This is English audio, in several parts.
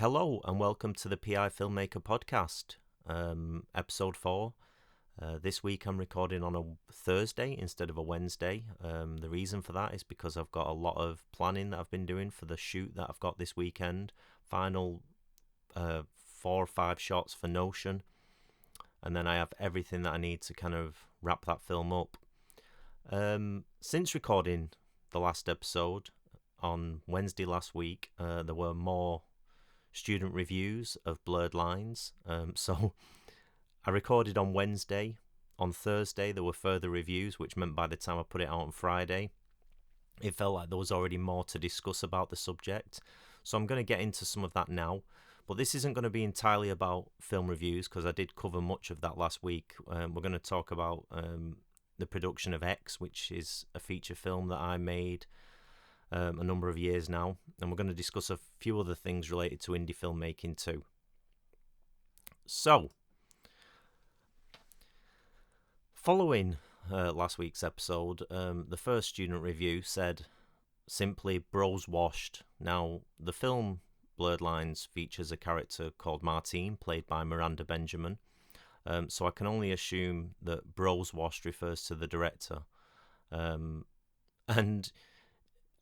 Hello and welcome to the PI Filmmaker podcast, episode 4. This week I'm recording on a Thursday instead of a Wednesday. The reason for that is because I've got a lot of planning that I've been doing for the shoot that I've got this weekend. Final 4 or 5 shots for Notion, and then I have everything that I need to kind of wrap that film up. Since recording the last episode on Wednesday last week, there were more student reviews of Blurred Lines. So I recorded on Wednesday. On Thursday there were further reviews, which meant by the time I put it out on Friday, it felt like there was already more to discuss about the subject. So I'm going to get into some of that now. But this isn't going to be entirely about film reviews, because I did cover much of that last week. We're going to talk about the production of X, which is a feature film that I made a number of years now, and we're going to discuss a few other things related to indie filmmaking too. So, following last week's episode, the first student review said simply "bros washed." Now, the film Blurred Lines features a character called Martine, played by Miranda Benjamin, so I can only assume that "bros washed" refers to the director. And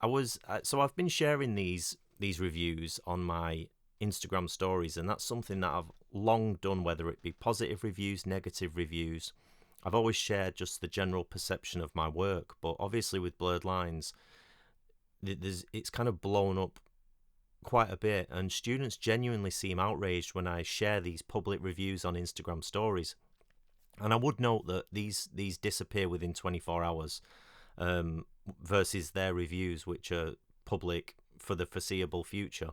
I've been sharing these reviews on my Instagram stories, and that's something that I've long done, whether it be positive reviews, negative reviews. I've always shared just the general perception of my work, but obviously with Blurred Lines, it's kind of blown up quite a bit, and students genuinely seem outraged when I share these public reviews on Instagram stories. And I would note that these disappear within 24 hours. Versus their reviews, which are public for the foreseeable future.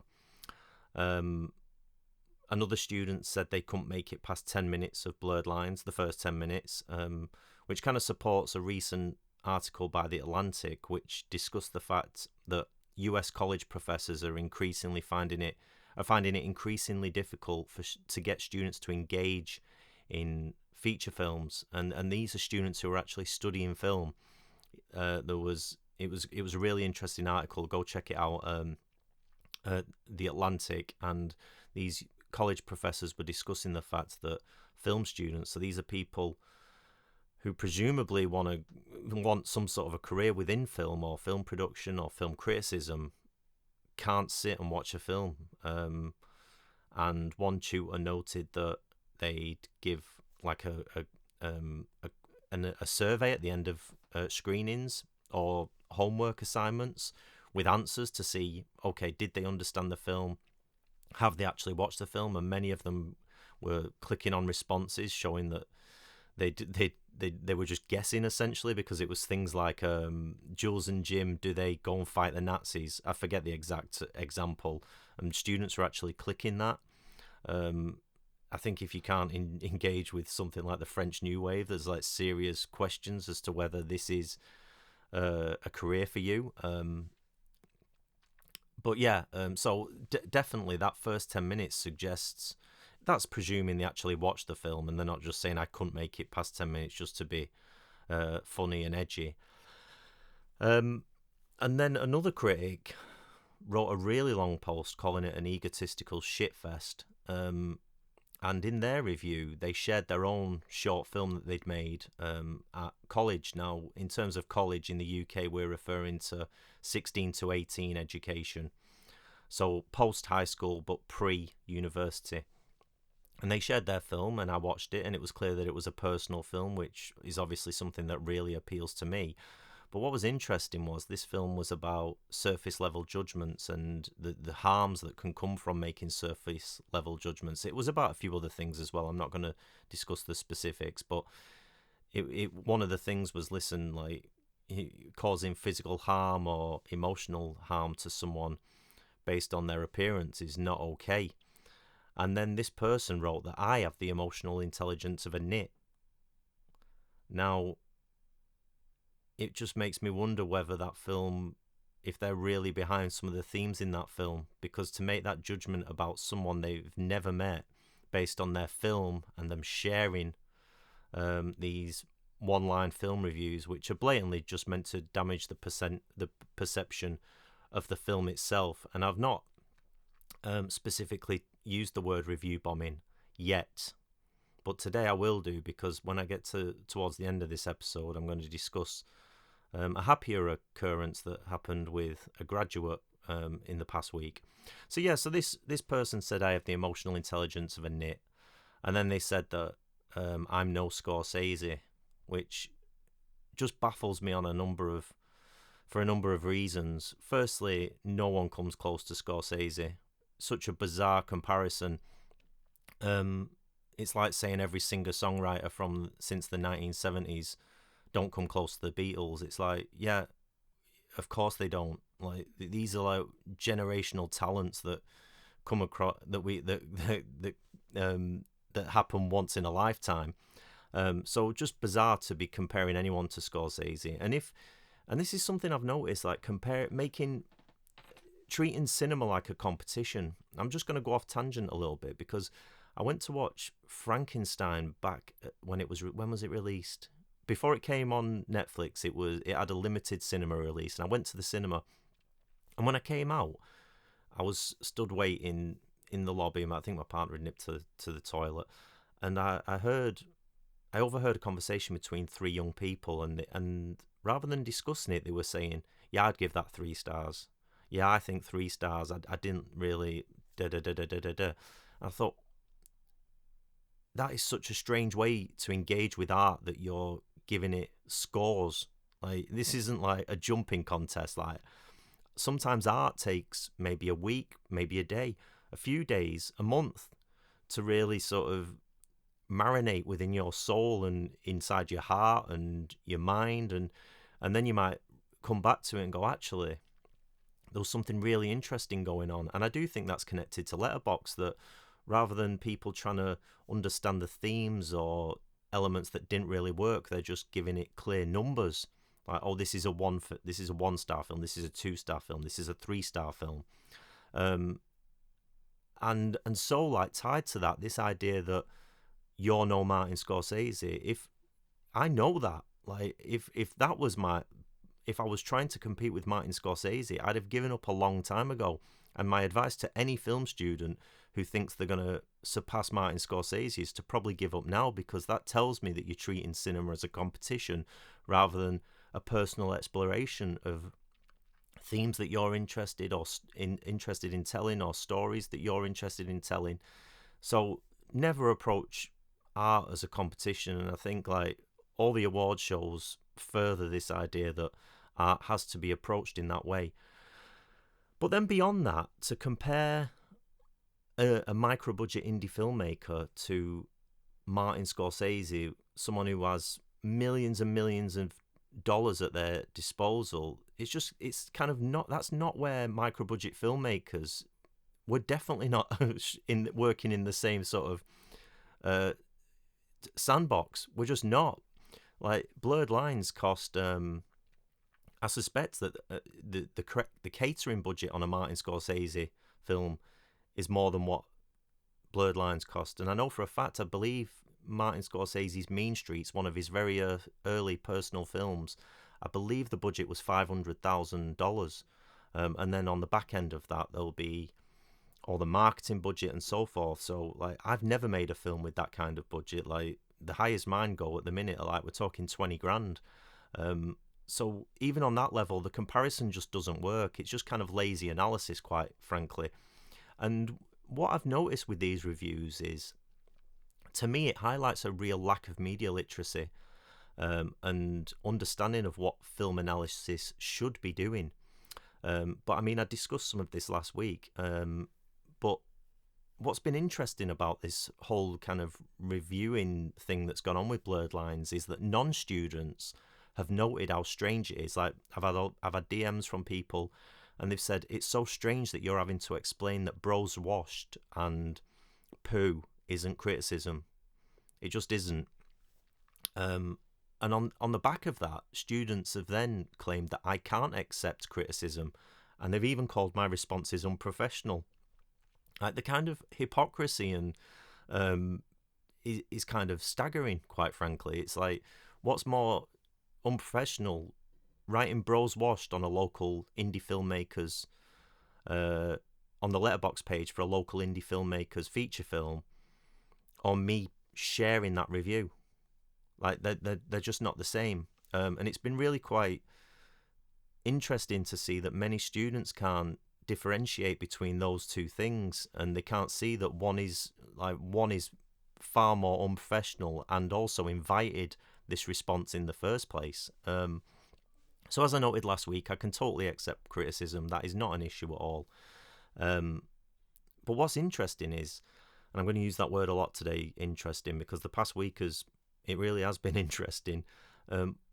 Another student said they couldn't make it past 10 minutes of Blurred Lines, the first 10 minutes, which kind of supports a recent article by The Atlantic, which discussed the fact that US college professors are finding it increasingly difficult to get students to engage in feature films, and these are students who are actually studying film. It was a really interesting article. Go check it out. The Atlantic, and these college professors were discussing the fact that film students, so these are people who presumably want some sort of a career within film or film production or film criticism, can't sit and watch a film. And one tutor noted that they'd give like a survey at the end of screenings or homework assignments with answers to see, okay, did they understand the film? Have they actually watched the film? And many of them were clicking on responses showing that they were just guessing, essentially, because it was things like Jules and Jim, do they go and fight the Nazis? I forget the exact example. And students were actually clicking that. I think if you can't engage with something like the French New Wave, there's like serious questions as to whether this is a career for you. But yeah, so definitely that first 10 minutes suggests that's presuming they actually watched the film and they're not just saying I couldn't make it past 10 minutes just to be funny and edgy. And then another critic wrote a really long post calling it an egotistical shitfest. And in their review, they shared their own short film that they'd made at college. Now, in terms of college in the UK, we're referring to 16 to 18 education. So post-high school, but pre-university. And they shared their film, and I watched it, and it was clear that it was a personal film, which is obviously something that really appeals to me. But what was interesting was this film was about surface level judgments and the harms that can come from making surface level judgments. It was about a few other things as well. I'm not going to discuss the specifics, but one of the things was, listen, like causing physical harm or emotional harm to someone based on their appearance is not okay. And then this person wrote that I have the emotional intelligence of a nit. Now, it just makes me wonder whether that film, if they're really behind some of the themes in that film, because to make that judgment about someone they've never met based on their film and them sharing these one-line film reviews, which are blatantly just meant to damage the perception of the film itself. And I've not specifically used the word review bombing yet. But today I will do, because when I get towards the end of this episode, I'm going to discuss a happier occurrence that happened with a graduate in the past week. So yeah, so this person said I have the emotional intelligence of a nit, and then they said that I'm no Scorsese, which just baffles me on a number of reasons. Firstly, no one comes close to Scorsese. Such a bizarre comparison. It's like saying every singer-songwriter from since the 1970s don't come close to the Beatles. It's like, yeah, of course they don't. Like, these are like generational talents that come across that happen once in a lifetime. So just bizarre to be comparing anyone to Scorsese. And this is something I've noticed, like treating cinema like a competition. I'm just going to go off tangent a little bit, because I went to watch Frankenstein back when was it released? Before it came on Netflix, it had a limited cinema release, and I went to the cinema. And when I came out, I was stood waiting in the lobby. I think my partner had nipped to the toilet, and I overheard a conversation between three young people, and rather than discussing it, they were saying, "Yeah, I'd give that 3 stars. Yeah, I think 3 stars. I didn't really da da da da da da da." I thought, that is such a strange way to engage with art, that you're giving it scores. Like, this isn't like a jumping contest. Like, sometimes art takes maybe a week, maybe a day, a few days, a month to really sort of marinate within your soul and inside your heart and your mind, and then you might come back to it and go, actually, there was something really interesting going on. And I do think that's connected to Letterboxd, that rather than people trying to understand the themes or elements that didn't really work, they're just giving it clear numbers. Like, oh, this is a 1-star film, this is a 2-star film, this is a 3-star film. And so, like, tied to that, this idea that you're no Martin Scorsese. If I know that, like, if I was trying to compete with Martin Scorsese, I'd have given up a long time ago. And my advice to any film student who thinks they're going to surpass Martin Scorsese is to probably give up now, because that tells me that you're treating cinema as a competition rather than a personal exploration of themes that you're interested in telling, or stories that you're interested in telling. So never approach art as a competition. And I think, like, all the award shows further this idea that art has to be approached in that way. But then beyond that, to compare a micro-budget indie filmmaker to Martin Scorsese, someone who has millions and millions of dollars at their disposal, it's kind of not, that's not where micro-budget filmmakers, we're definitely not working in the same sort of sandbox. We're just not. Like, Blurred Lines cost, I suspect that the catering budget on a Martin Scorsese film is more than what Blurred Lines cost. And I know for a fact, I believe Martin Scorsese's Mean Streets, one of his very early personal films, I believe the budget was $500,000. And then on the back end of that, there'll be all the marketing budget and so forth. So, like, I've never made a film with that kind of budget. Like, the highest mine go at the minute are, like, we're talking 20 grand. So even on that level, the comparison just doesn't work. It's just kind of lazy analysis, quite frankly. And what I've noticed with these reviews is, to me, it highlights a real lack of media literacy and understanding of what film analysis should be doing. But I mean, I discussed some of this last week. But what's been interesting about this whole kind of reviewing thing that's gone on with Blurred Lines is that non-students have noted how strange it is. Like, I've had DMs from people, and they've said, it's so strange that you're having to explain that Bros Washed and Pooh isn't criticism. It just isn't. And on the back of that, students have then claimed that I can't accept criticism, and they've even called my responses unprofessional. Like, the kind of hypocrisy and is kind of staggering, quite frankly. It's like, what's more unprofessional, writing Bros Washed on a local indie filmmaker's on the letterbox page for a local indie filmmaker's feature film, or me sharing that review. Like they're just not the same. And it's been really quite interesting to see that many students can't differentiate between those two things, and they can't see that one is far more unprofessional and also invited this response in the first place. So as I noted last week, I can totally accept criticism. That is not an issue at all. But what's interesting is, and I'm going to use that word a lot today, interesting, because the past week it really has been interesting.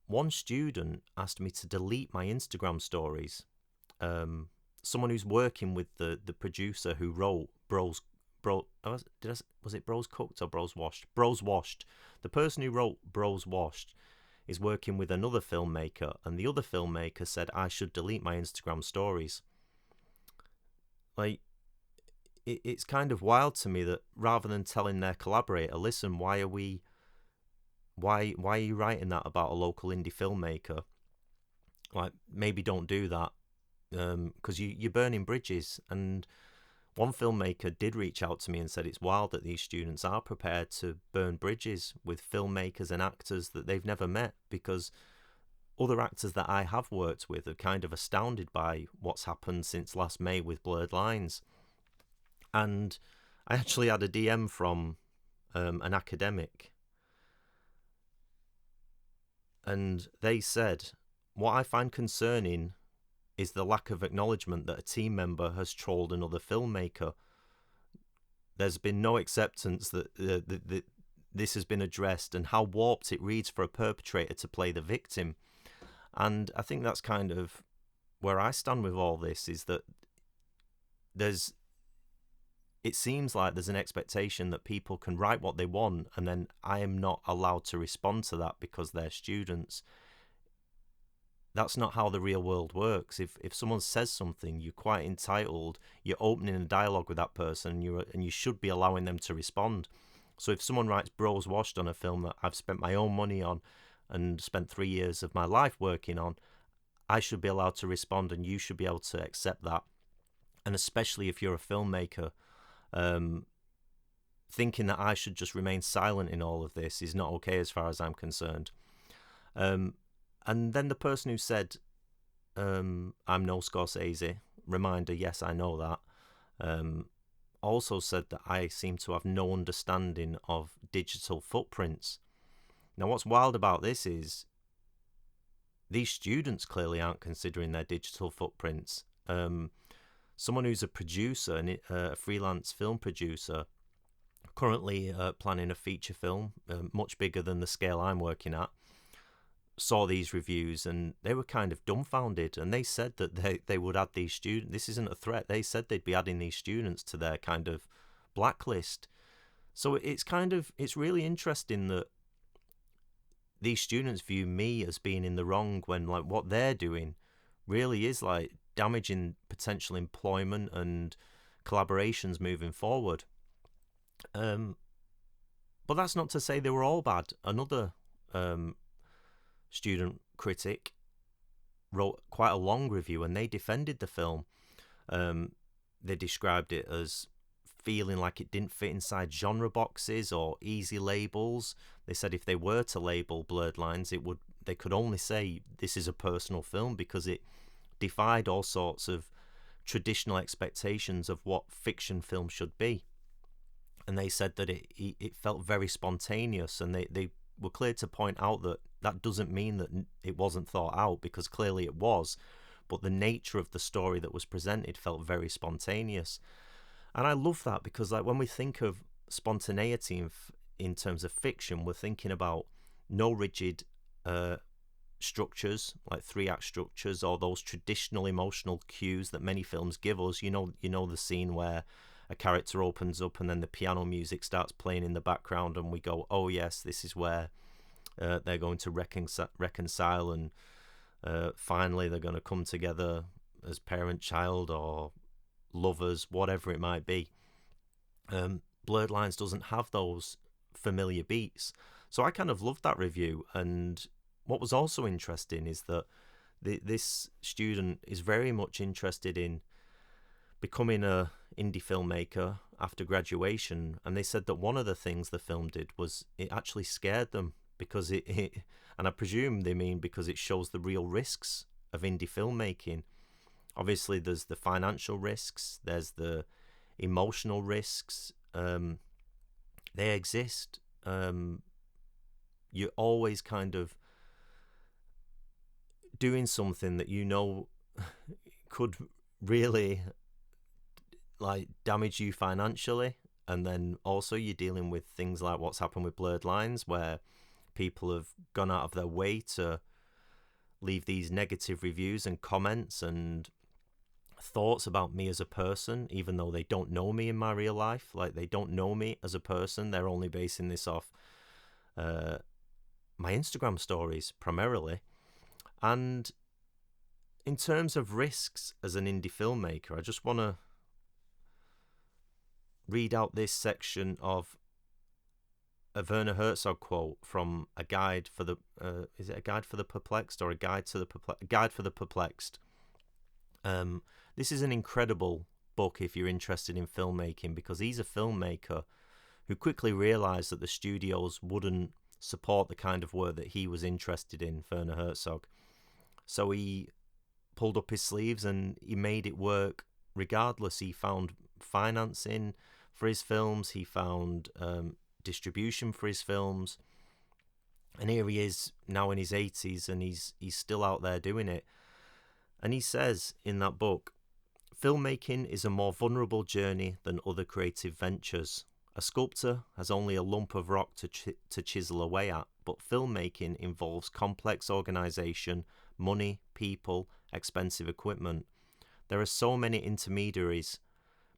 One student asked me to delete my Instagram stories. Someone who's working with the producer who wrote was it Bros Cooked or Bros Washed? Bros Washed. The person who wrote Bros Washed is working with another filmmaker, and the other filmmaker said I should delete my Instagram stories. Like, it's kind of wild to me that rather than telling their collaborator, listen, why are you writing that about a local indie filmmaker? Like, maybe don't do that, because you're burning bridges. And one filmmaker did reach out to me and said it's wild that these students are prepared to burn bridges with filmmakers and actors that they've never met, because other actors that I have worked with are kind of astounded by what's happened since last May with Blurred Lines. And I actually had a DM from an academic, and they said, what I find concerning is the lack of acknowledgement that a team member has trolled another filmmaker. There's been no acceptance that this has been addressed, and how warped it reads for a perpetrator to play the victim. And I think that's kind of where I stand with all this, is that it seems like there's an expectation that people can write what they want, and then I am not allowed to respond to that because they're students. That's not how the real world works. If someone says something, you're quite entitled. You're opening a dialogue with that person, and you should be allowing them to respond. So if someone writes Bros Washed on a film that I've spent my own money on and spent 3 years of my life working on, I should be allowed to respond, and you should be able to accept that. And especially if you're a filmmaker, thinking that I should just remain silent in all of this is not okay as far as I'm concerned. And then the person who said, I'm no Scorsese, reminder, yes, I know that, also said that I seem to have no understanding of digital footprints. Now, what's wild about this is these students clearly aren't considering their digital footprints. Someone who's a producer, a freelance film producer, currently planning a feature film, much bigger than the scale I'm working at, saw these reviews and they were kind of dumbfounded, and they said that they would add these students. This isn't a threat. They said they'd be adding these students to their kind of blacklist. So it's really interesting that these students view me as being in the wrong when like what they're doing really is like damaging potential employment and collaborations moving forward. But that's not to say they were all bad. Another student critic wrote quite a long review, and they defended the film. They described it as feeling like it didn't fit inside genre boxes or easy labels. They said if they were to label Blurred Lines, they could only say this is a personal film, because it defied all sorts of traditional expectations of what fiction film should be. And they said that it felt very spontaneous, and they were clear to point out that doesn't mean that it wasn't thought out, because clearly it was, but the nature of the story that was presented felt very spontaneous. And I love that, because like when we think of spontaneity in terms of fiction, we're thinking about no rigid structures, like 3-act structures, or those traditional emotional cues that many films give us. You know the scene where a character opens up and then the piano music starts playing in the background, and we go, oh yes, this is where they're going to reconcile, and finally they're going to come together as parent-child or lovers, whatever it might be. Blurred Lines doesn't have those familiar beats. So I kind of loved that review. And what was also interesting is that this student is very much interested in becoming a indie filmmaker after graduation, and they said that one of the things the film did was it actually scared them because it and I presume they mean because it shows the real risks of indie filmmaking. Obviously, there's the financial risks, there's the emotional risks. They exist. You're always kind of doing something that you know could really like damage you financially, and then also you're dealing with things like what's happened with Blurred Lines, where people have gone out of their way to leave these negative reviews and comments and thoughts about me as a person, even though they don't know me in my real life. Like, they don't know me as a person. They're only basing this off my Instagram stories primarily. And in terms of risks as an indie filmmaker, I just want to read out this section of a Werner Herzog quote from a guide for the is it a guide for the perplexed or a guide to the guide for the perplexed. This is an incredible book if you're interested in filmmaking, because he's a filmmaker who quickly realized that the studios wouldn't support the kind of work that he was interested in, Werner Herzog. So he pulled up his sleeves and he made it work regardless. He found financing for his films, he found distribution for his films, and here he is now in his 80s and he's still out there doing it. And he says in that book, filmmaking is a more vulnerable journey than other creative ventures. A sculptor has only a lump of rock to chisel away at, but filmmaking involves complex organization, money, people, expensive equipment. There are so many intermediaries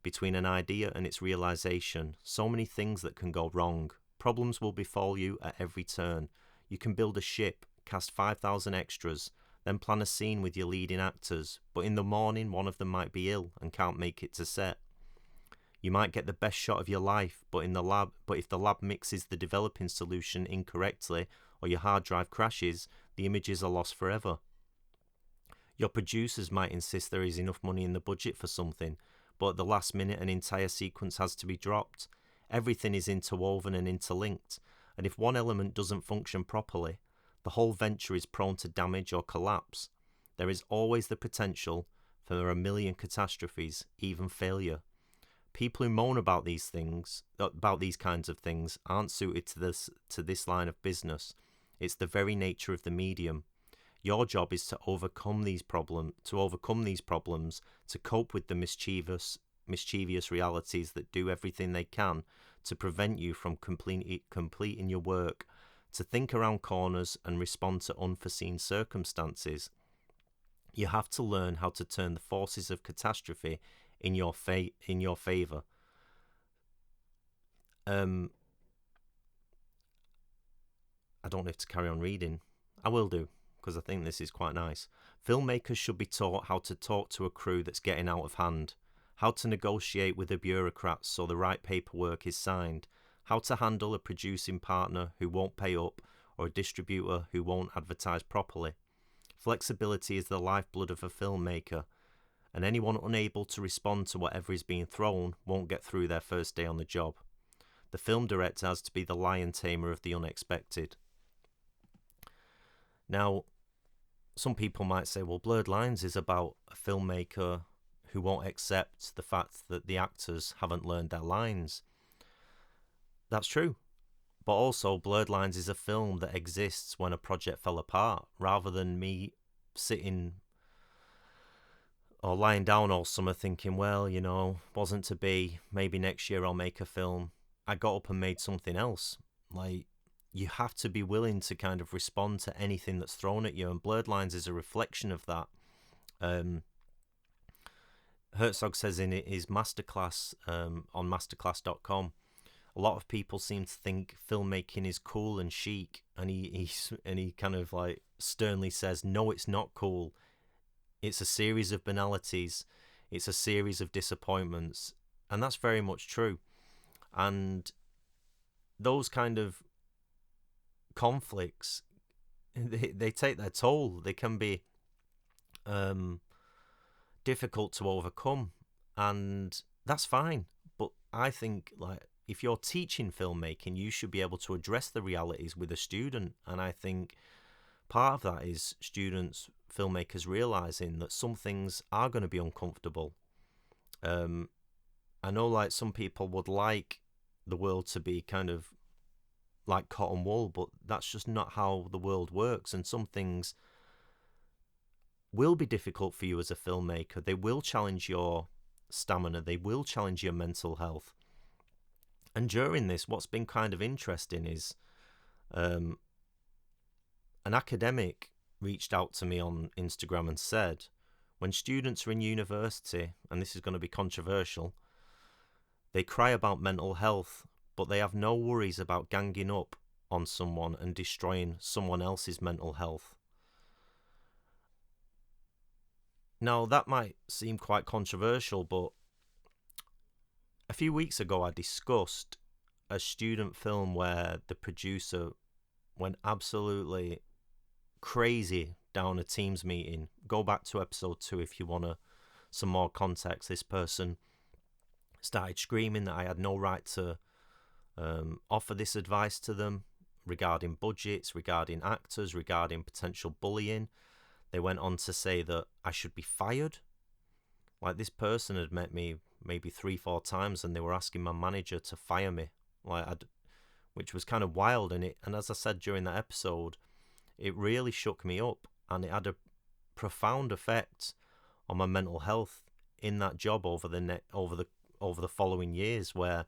between an idea and its realization, so many things that can go wrong. Problems will befall you at every turn. You can build a ship, cast 5,000 extras, then plan a scene with your leading actors, but in the morning one of them might be ill and can't make it to set. You might get the best shot of your life, but if the lab mixes the developing solution incorrectly or your hard drive crashes, the images are lost forever. Your producers might insist there is enough money in the budget for something, but at the last minute an entire sequence has to be dropped. Everything is interwoven and interlinked, and if one element doesn't function properly, the whole venture is prone to damage or collapse. There is always the potential for a million catastrophes, even failure. People who moan about these kinds of things, aren't suited to this line of business. It's the very nature of the medium. Your job is to overcome these problems, to cope with the mischievous realities that do everything they can to prevent you from completing your work, to think around corners and respond to unforeseen circumstances. You have to learn how to turn the forces of catastrophe in your favor. I don't have to carry on reading. I will do, because I think this is quite nice. Filmmakers should be taught how to talk to a crew that's getting out of hand, how to negotiate with the bureaucrats so the right paperwork is signed, how to handle a producing partner who won't pay up or a distributor who won't advertise properly. Flexibility is the lifeblood of a filmmaker, and anyone unable to respond to whatever is being thrown won't get through their first day on the job. The film director has to be the lion tamer of the unexpected. Now, some people might say, well, Blurred Lines is about a filmmaker who won't accept the fact that the actors haven't learned their lines. That's true. But also, Blurred Lines is a film that exists when a project fell apart, rather than me sitting or lying down all summer thinking, well, wasn't to be, maybe next year I'll make a film. I got up and made something else. Like, you have to be willing to kind of respond to anything that's thrown at you, and Blurred Lines is a reflection of that. Herzog says in his masterclass on masterclass.com, a lot of people seem to think filmmaking is cool and chic, and he kind of like sternly says, no, it's not cool. It's a series of banalities. It's a series of disappointments, and that's very much true. And those kind of conflicts, they take their toll. They can be difficult to overcome. and that's fine. But I think, like, if you're teaching filmmaking, you should be able to address the realities with a student. And I think part of that is students, filmmakers realizing that some things are going to be uncomfortable. Um, I know, like, some people would like the world to be kind of like cotton wool, but that's just not how the world works. And some things will be difficult for you as a filmmaker. They will challenge your stamina, they will challenge your mental health. And during this, what's been kind of interesting is an academic reached out to me on Instagram and said, when students are in university, and this is going to be controversial, they cry about mental health, but they have no worries about ganging up on someone and destroying someone else's mental health. Now, that might seem quite controversial, but a few weeks ago I discussed a student film where the producer went absolutely crazy down a Teams meeting. Go back to episode 2 if you want some more context. This person started screaming that I had no right to offer this advice to them regarding budgets, regarding actors, regarding potential bullying. They went on to say that I should be fired. Like, this person had met me maybe 3-4 times and they were asking my manager to fire me, which was kind of wild. And as I said during that episode, it really shook me up, and it had a profound effect on my mental health in that job over the following years, where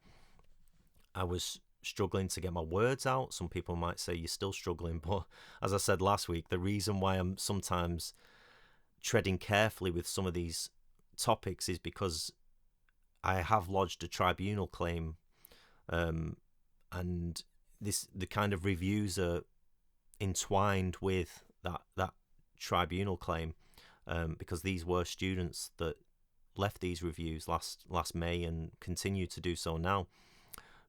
I was struggling to get my words out. Some people might say you're still struggling, but as I said last week, the reason why I'm sometimes treading carefully with some of these topics is because I have lodged a tribunal claim, and the kind of reviews are entwined with that tribunal claim, because these were students that left these reviews last May and continue to do so now.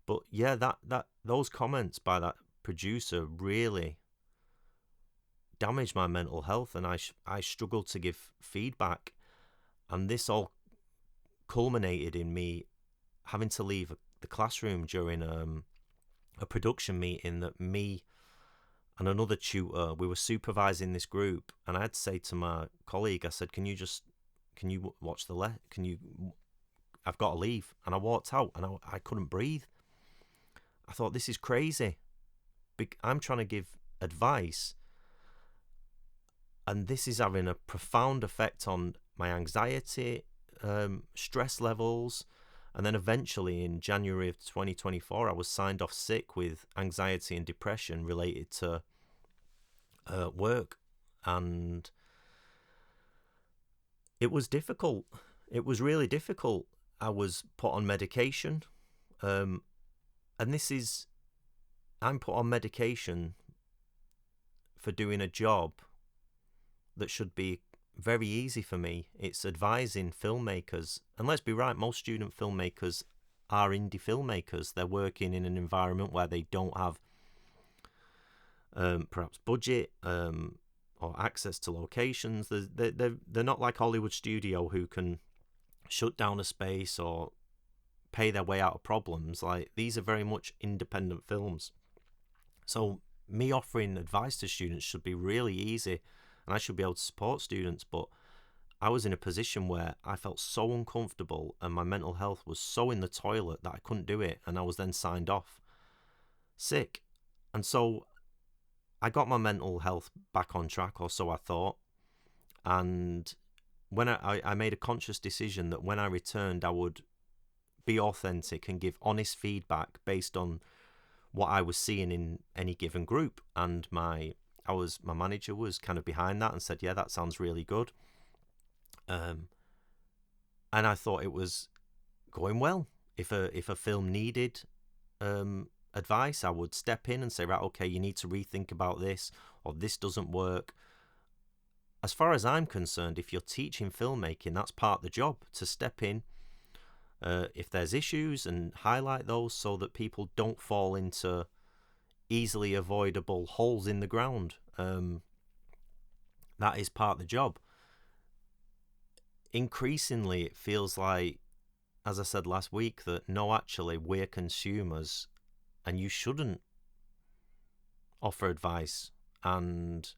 But yeah, that those comments by that producer really damaged my mental health, and I struggled to give feedback, and this all culminated in me having to leave the classroom during a production meeting that me and another tutor, we were supervising this group, and I had to say to my colleague, I said, can you watch I've got to leave. And I walked out, and I couldn't breathe. I thought, this is crazy. I'm trying to give advice, and this is having a profound effect on my anxiety, stress levels. And then eventually in January of 2024, I was signed off sick with anxiety and depression related to work. And it was difficult. It was really difficult. I was put on medication. And I'm put on medication for doing a job that should be very easy for me. It's advising filmmakers, and let's be right, most student filmmakers are indie filmmakers. They're working in an environment where they don't have perhaps budget or access to locations. They're not like Hollywood studio who can shut down a space or pay their way out of problems. Like, these are very much independent films. So me offering advice to students should be really easy, and I should be able to support students. But I was in a position where I felt so uncomfortable and my mental health was so in the toilet that I couldn't do it, and I was then signed off sick. And so I got my mental health back on track, or so I thought. And when I made a conscious decision that when I returned, I would be authentic and give honest feedback based on what I was seeing in any given group. And my manager was kind of behind that and said, yeah, that sounds really good. And I thought it was going well. If a film needed advice, I would step in and say, right, okay, you need to rethink about this, or this doesn't work. As far as I'm concerned, if you're teaching filmmaking, that's part of the job, to step in if there's issues and highlight those so that people don't fall into easily avoidable holes in the ground. That is part of the job. Increasingly, it feels like as I said last week, that no, actually, we're consumers and you shouldn't offer advice, and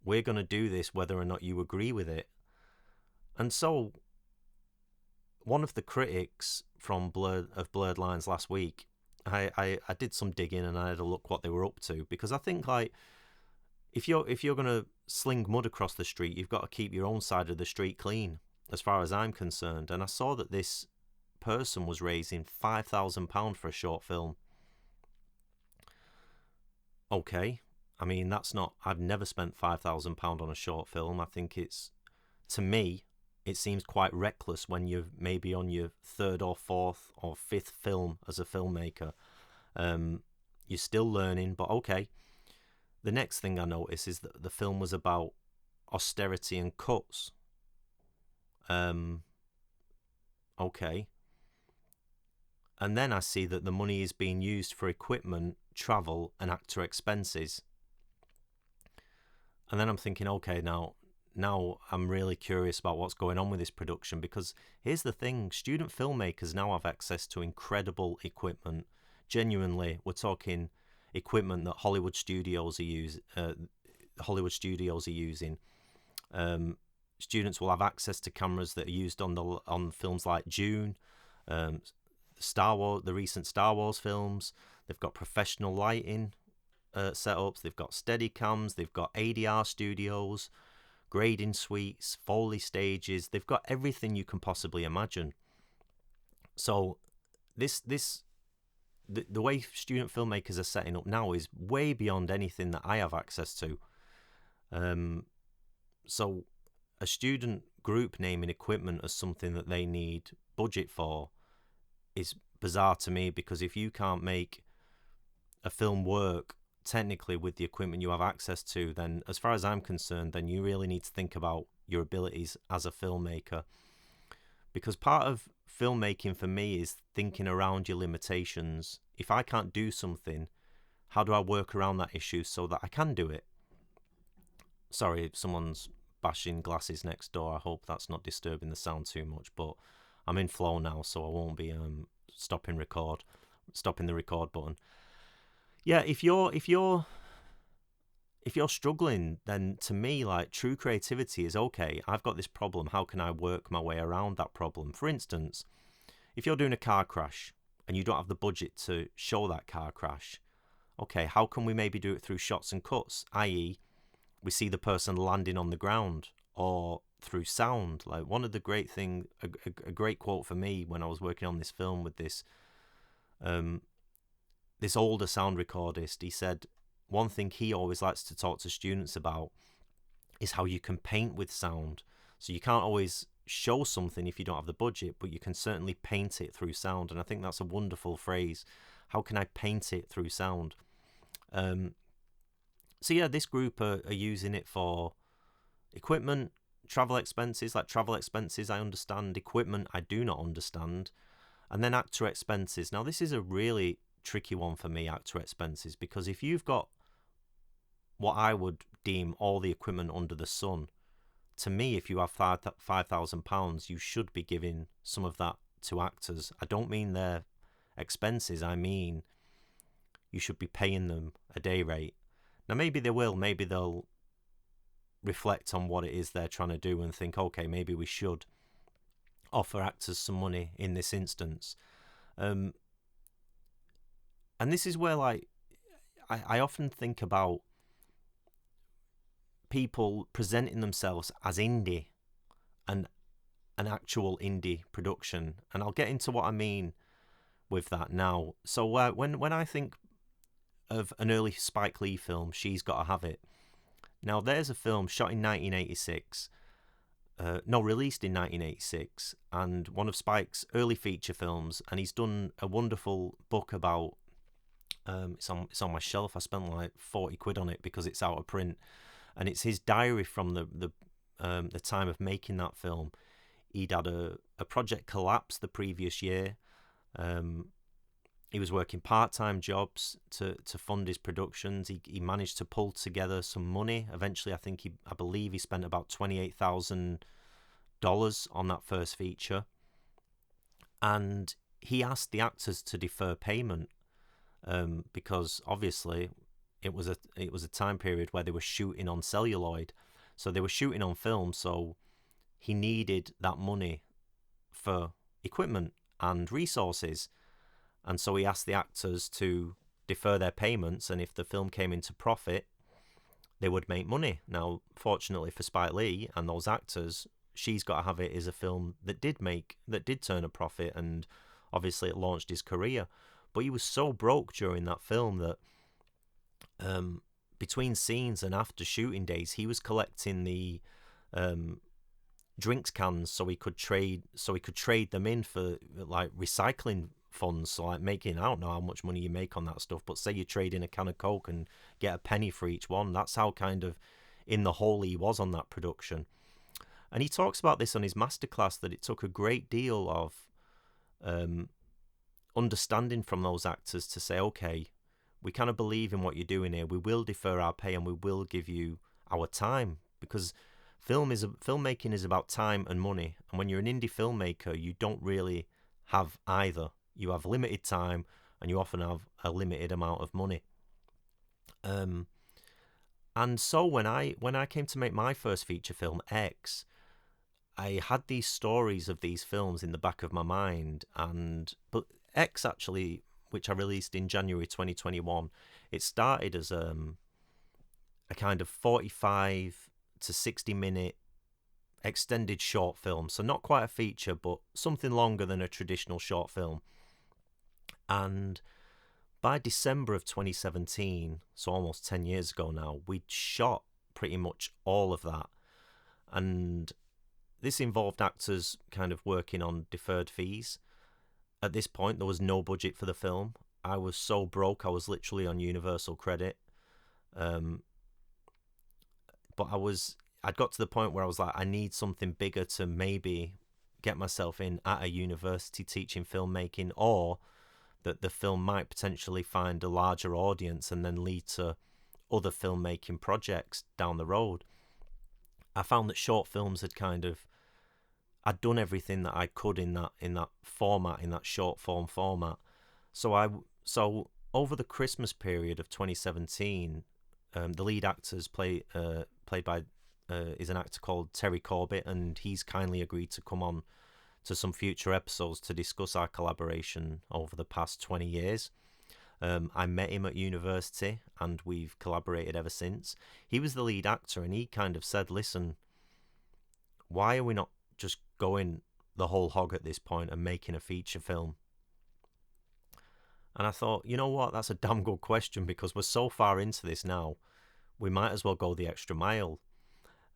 we're going to do this whether or not you agree with it. And so one of the critics from Blurred Lines last week, I did some digging and I had a look what they were up to, because I think, like, if you're going to sling mud across the street, you've got to keep your own side of the street clean, as far as I'm concerned. And I saw that this person was raising £5,000 for a short film. Okay, I mean, that's not, I've never spent £5,000 on a short film. I think it's, to me, it seems quite reckless when you're maybe on your third or fourth or fifth film as a filmmaker. You're still learning, but okay. The next thing I noticed is that the film was about austerity and cuts. Okay. And then I see that the money is being used for equipment, travel, and actor expenses. And then I'm thinking, okay, now I'm really curious about what's going on with this production, because here's the thing, student filmmakers now have access to incredible equipment. Genuinely, we're talking equipment that Hollywood studios are using. Students will have access to cameras that are used on films like Dune, Star Wars, the recent Star Wars films. They've got professional lighting setups. They've got Steadicams. They've got ADR studios, grading suites, Foley stages. They've got everything you can possibly imagine. So the way student filmmakers are setting up now is way beyond anything that I have access to. So a student group naming equipment as something that they need budget for is bizarre to me, because if you can't make a film work technically with the equipment you have access to, then as far as I'm concerned, then you really need to think about your abilities as a filmmaker. Because part of filmmaking for me is thinking around your limitations. If I can't do something, how do I work around that issue so that I can do it? Sorry if someone's bashing glasses next door. I hope that's not disturbing the sound too much, but I'm in flow now, so I won't be stopping the record button. Yeah, if you're struggling, then to me, like, true creativity is, okay, I've got this problem, how can I work my way around that problem? For instance, if you're doing a car crash and you don't have the budget to show that car crash, okay, how can we maybe do it through shots and cuts, i.e. we see the person landing on the ground, or through sound? Like, one of the great thing, a great quote for me when I was working on this film with this older sound recordist, he said one thing he always likes to talk to students about is how you can paint with sound. So you can't always show something if you don't have the budget, but you can certainly paint it through sound. And I think that's a wonderful phrase. How can I paint it through sound? So yeah, this group are using it for equipment, travel expenses. Like, travel expenses I understand, equipment I do not understand. And then actor expenses. Now this is a really tricky one for me, actor expenses, because if you've got what I would deem all the equipment under the sun, to me, if you have £5,000, you should be giving some of that to actors. I don't mean their expenses, I mean you should be paying them a day rate. Now maybe they will, maybe they'll reflect on what it is they're trying to do and think, okay, maybe we should offer actors some money in this instance. And this is where, like, I often think about people presenting themselves as indie and an actual indie production, and I'll get into what I mean with that now. So when I think of an early Spike Lee film, She's Gotta Have It. Now there's a film shot in 1986, released in 1986, and one of Spike's early feature films, and he's done a wonderful book about, it's on my shelf. I spent like 40 quid on it because it's out of print, and it's his diary from the time of making that film. He'd had a project collapse the previous year. He was working part-time jobs to fund his productions. He managed to pull together some money. Eventually, I believe he spent about $28,000 on that first feature. and he asked the actors to defer payment, because obviously it was a time period where they were shooting on celluloid, so they were shooting on film. So he needed that money for equipment and resources, and so he asked the actors to defer their payments, and if the film came into profit, they would make money. Now, fortunately for Spike Lee and those actors, She's Gotta Have It is a film that did turn a profit, and obviously it launched his career. But he was so broke during that film that between scenes and after shooting days, he was collecting the um, drinks cans so he could trade them in for like recycling funds. So like making, I don't know how much money you make on that stuff, but say you trade in a can of Coke and get a penny for each one. That's how kind of in the hole he was on that production. And he talks about this on his masterclass, that it took a great deal of um, understanding from those actors to say, okay, we kind of believe in what you're doing here. We will defer our pay and we will give you our time, because filmmaking is about time and money. And when you're an indie filmmaker, you don't really have either. You have limited time and you often have a limited amount of money. Um, and so when I came to make my first feature film, X, I had these stories of these films in the back of my mind, but X actually, which I released in January 2021, it started as a kind of 45 to 60 minute extended short film, so not quite a feature, but something longer than a traditional short film. And by December of 2017, so almost 10 years ago now, we'd shot pretty much all of that. And this involved actors kind of working on deferred fees. At this point, there was no budget for the film. I was so broke, I was literally on universal credit. Um, but I'd got to the point where I was like, I need something bigger to maybe get myself in at a university teaching filmmaking, or that the film might potentially find a larger audience and then lead to other filmmaking projects down the road. I found that short films I'd done everything that I could in that format, in that short form format. So over the Christmas period of 2017, the lead actors played by is an actor called Terry Corbett, and he's kindly agreed to come on to some future episodes to discuss our collaboration over the past 20 years. I met him at university and we've collaborated ever since. He was the lead actor and he kind of said, listen, why are we not just going the whole hog at this point and making a feature film? And I thought, you know what, that's a damn good question, because we're so far into this now, we might as well go the extra mile.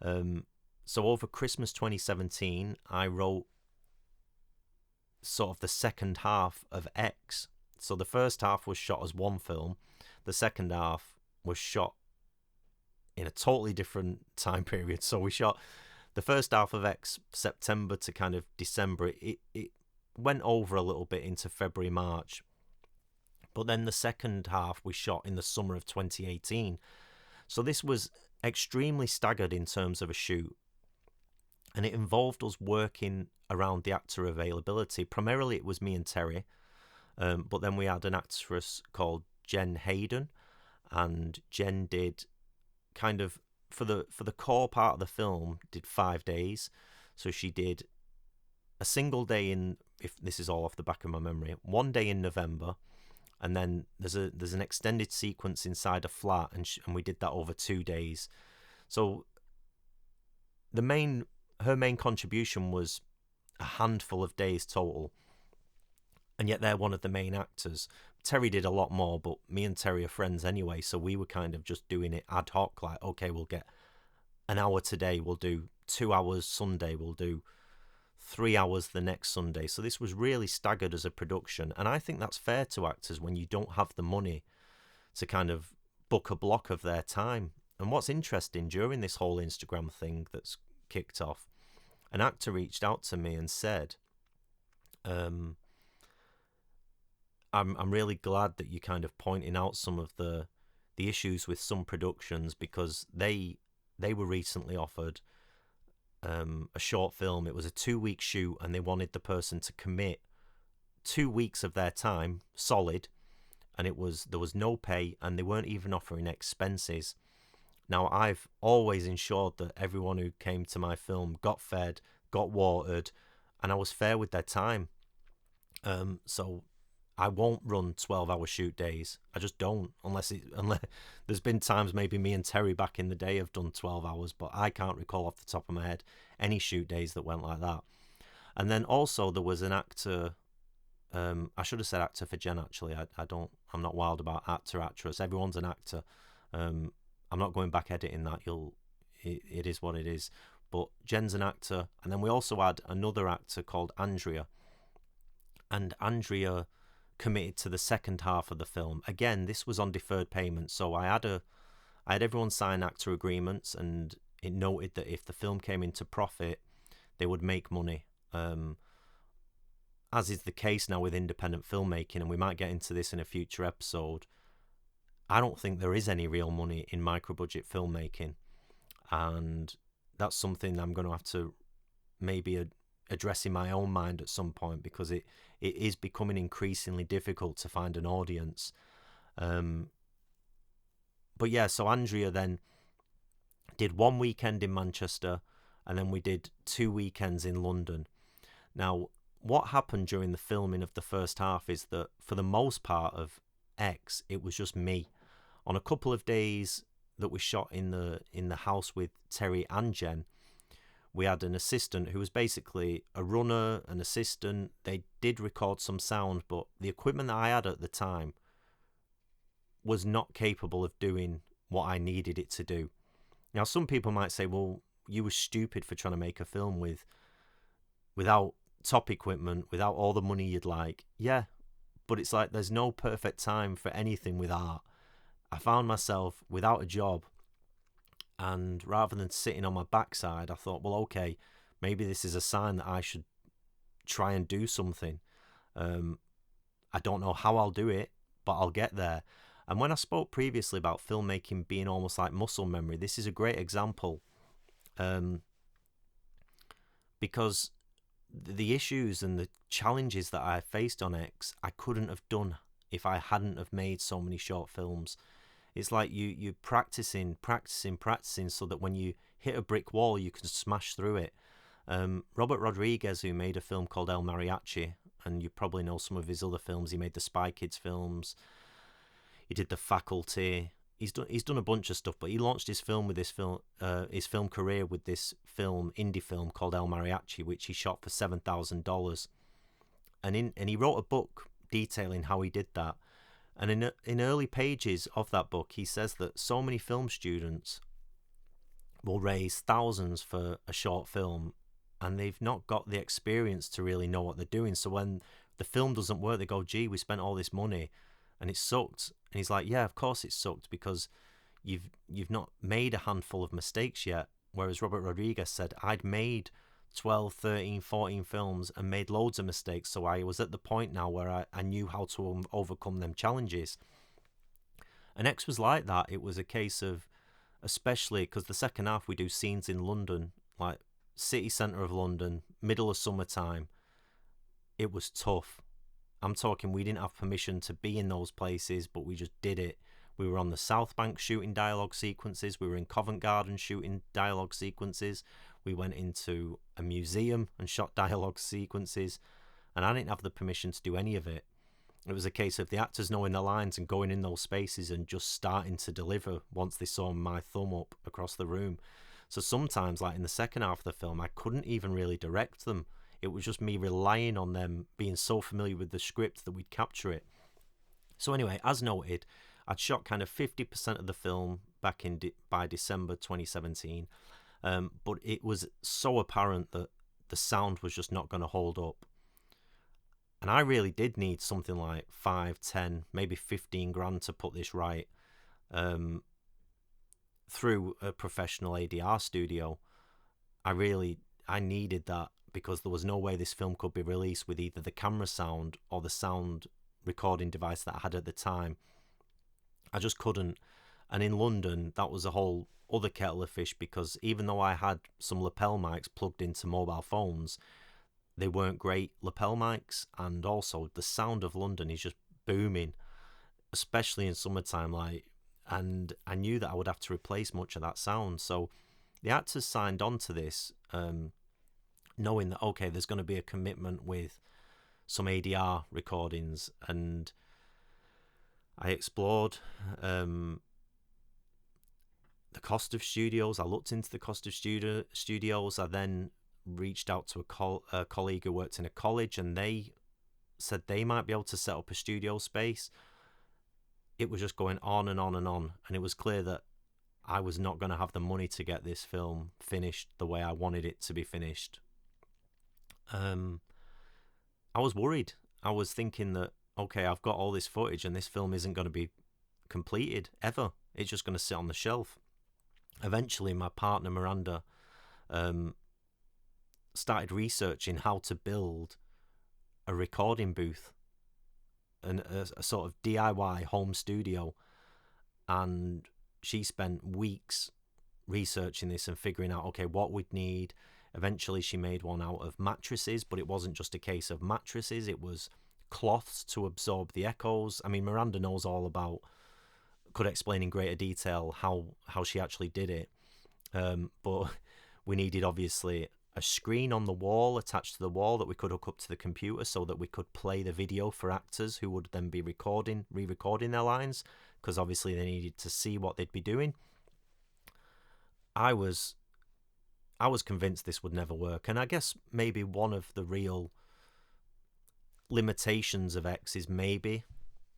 So over Christmas 2017, I wrote sort of the second half of X. So the first half was shot as one film. The second half was shot in a totally different time period. So we shot the first half of X September to kind of December. It went over a little bit into February, March. But then the second half we shot in the summer of 2018. So this was extremely staggered in terms of a shoot. And it involved us working around the actor availability. Primarily it was me and Terry. But then we had an actress called Jen Hayden. And Jen did kind of, for the core part of the film, did 5 days. So she did a single day in, if this is all off the back of my memory, 1 day in November, and then there's an extended sequence inside a flat, and we did that over 2 days. So her main contribution was a handful of days total, and yet they're one of the main actors. Terry did a lot more, but me and Terry are friends anyway, so we were kind of just doing it ad hoc, like, okay, we'll get an hour today, we'll do 2 hours Sunday, we'll do 3 hours the next Sunday. So this was really staggered as a production, and I think that's fair to actors when you don't have the money to kind of book a block of their time. And what's interesting, during this whole Instagram thing that's kicked off, an actor reached out to me and said, I'm really glad that you're kind of pointing out some of the issues with some productions, because they were recently offered a short film. It was a 2-week shoot and they wanted the person to commit 2 weeks of their time solid, and there was no pay, and they weren't even offering expenses. Now, I've always ensured that everyone who came to my film got fed, got watered, and I was fair with their time. So I won't run 12-hour shoot days. I just don't, unless there's been times maybe me and Terry back in the day have done 12 hours, but I can't recall off the top of my head any shoot days that went like that. And then also there was an actor. I should have said actor for Jen. Actually, I'm not wild about actor actress. Everyone's an actor. I'm not going back editing that. It is what it is. But Jen's an actor, and then we also had another actor called Andrea, and Andrea committed to the second half of the film. Again, this was on deferred payment, so I had everyone sign actor agreements, and it noted that if the film came into profit, they would make money. As is the case now with independent filmmaking, and we might get into this in a future episode, I don't think there is any real money in micro-budget filmmaking, and that's something I'm going to have to maybe address in my own mind at some point, because it is becoming increasingly difficult to find an audience. But yeah, so Andrea then did one weekend in Manchester, and then we did 2 weekends in London. Now, what happened during the filming of the first half is that for the most part of X, it was just me. On a couple of days that we shot in the house with Terry and Jen, we had an assistant who was basically a runner, an assistant. They did record some sound, but the equipment that I had at the time was not capable of doing what I needed it to do. Now, some people might say, well, you were stupid for trying to make a film without top equipment, without all the money you'd like. Yeah, but it's like there's no perfect time for anything with art. I found myself without a job, and rather than sitting on my backside, I thought, well, okay, maybe this is a sign that I should try and do something. I don't know how I'll do it, but I'll get there. And when I spoke previously about filmmaking being almost like muscle memory, this is a great example, because the issues and the challenges that I faced on X, I couldn't have done if I hadn't have made so many short films. It's like you practicing so that when you hit a brick wall, you can smash through it. Robert Rodriguez, who made a film called El Mariachi, and you probably know some of his other films. He made the Spy Kids films. He did The Faculty. He's done a bunch of stuff, but he launched his film career with this indie film called El Mariachi, which he shot for $7,000. And he wrote a book detailing how he did that. And in early pages of that book, he says that so many film students will raise thousands for a short film, and they've not got the experience to really know what they're doing. So when the film doesn't work, they go, gee, we spent all this money and it sucked. And he's like, yeah, of course it sucked, because you've not made a handful of mistakes yet. Whereas Robert Rodriguez said, I'd made 12, 13, 14 films and made loads of mistakes, so I was at the point now where I knew how to overcome them challenges. And X was like that. It was a case of, especially because the second half we do scenes in London, like city centre of London, middle of summertime. It was tough. I'm talking, we didn't have permission to be in those places, but we just did it. We were on the South Bank shooting dialogue sequences. We were in Covent Garden shooting dialogue sequences. We went into a museum and shot dialogue sequences, and I didn't have the permission to do any of it. It was a case of the actors knowing the lines and going in those spaces and just starting to deliver once they saw my thumb up across the room. So sometimes, like in the second half of the film, I couldn't even really direct them. It was just me relying on them being so familiar with the script that we'd capture it. So anyway, as noted, I'd shot kind of 50% of the film back by December 2017, but it was so apparent that the sound was just not going to hold up. And I really did need something like 5, 10, maybe 15 grand to put this right, through a professional ADR studio. I needed that, because there was no way this film could be released with either the camera sound or the sound recording device that I had at the time. I just couldn't. And in London, that was a whole other kettle of fish, because even though I had some lapel mics plugged into mobile phones, they weren't great lapel mics, and also the sound of London is just booming, especially in summertime. Like, and I knew that I would have to replace much of that sound. So the actors signed on to this, knowing that okay, there's going to be a commitment with some ADR recordings, and I explored the cost of studios. I looked into the cost of studios. I then reached out to a colleague who worked in a college, and they said they might be able to set up a studio space. It was just going on and on and on, and it was clear that I was not going to have the money to get this film finished the way I wanted it to be finished. I was worried. I was thinking that, okay, I've got all this footage and this film isn't going to be completed ever. It's just going to sit on the shelf. Eventually, my partner, Miranda, started researching how to build a recording booth and a sort of DIY home studio. And she spent weeks researching this and figuring out, okay, what we'd need. Eventually, she made one out of mattresses, but it wasn't just a case of mattresses. It was cloths to absorb the echoes. I mean, Miranda knows all about, could explain in greater detail how she actually did it. But we needed, obviously, a screen on the wall, attached to the wall, that we could hook up to the computer so that we could play the video for actors who would then be re-recording their lines, because obviously they needed to see what they'd be doing. I was convinced this would never work, and I guess maybe one of the real limitations of X is maybe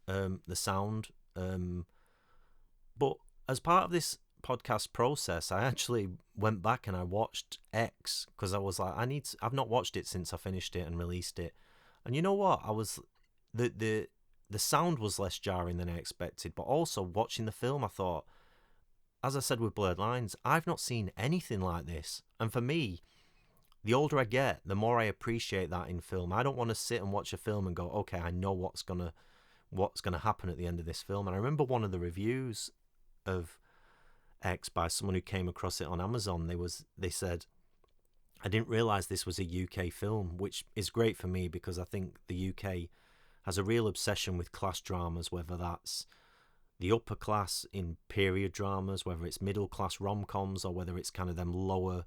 the sound. But as part of this podcast process, I actually went back and I watched X, because I was like, I've not watched it since I finished it and released it. And you know what? The sound was less jarring than I expected, but also watching the film, I thought, as I said with Blurred Lines, I've not seen anything like this. And for me, the older I get, the more I appreciate that in film. I don't want to sit and watch a film and go, okay, I know what's gonna happen at the end of this film. And I remember one of the reviews of X by someone who came across it on Amazon. They said, I didn't realise this was a UK film, which is great for me because I think the UK has a real obsession with class dramas, whether that's the upper class in period dramas, whether it's middle class rom-coms, or whether it's kind of them lower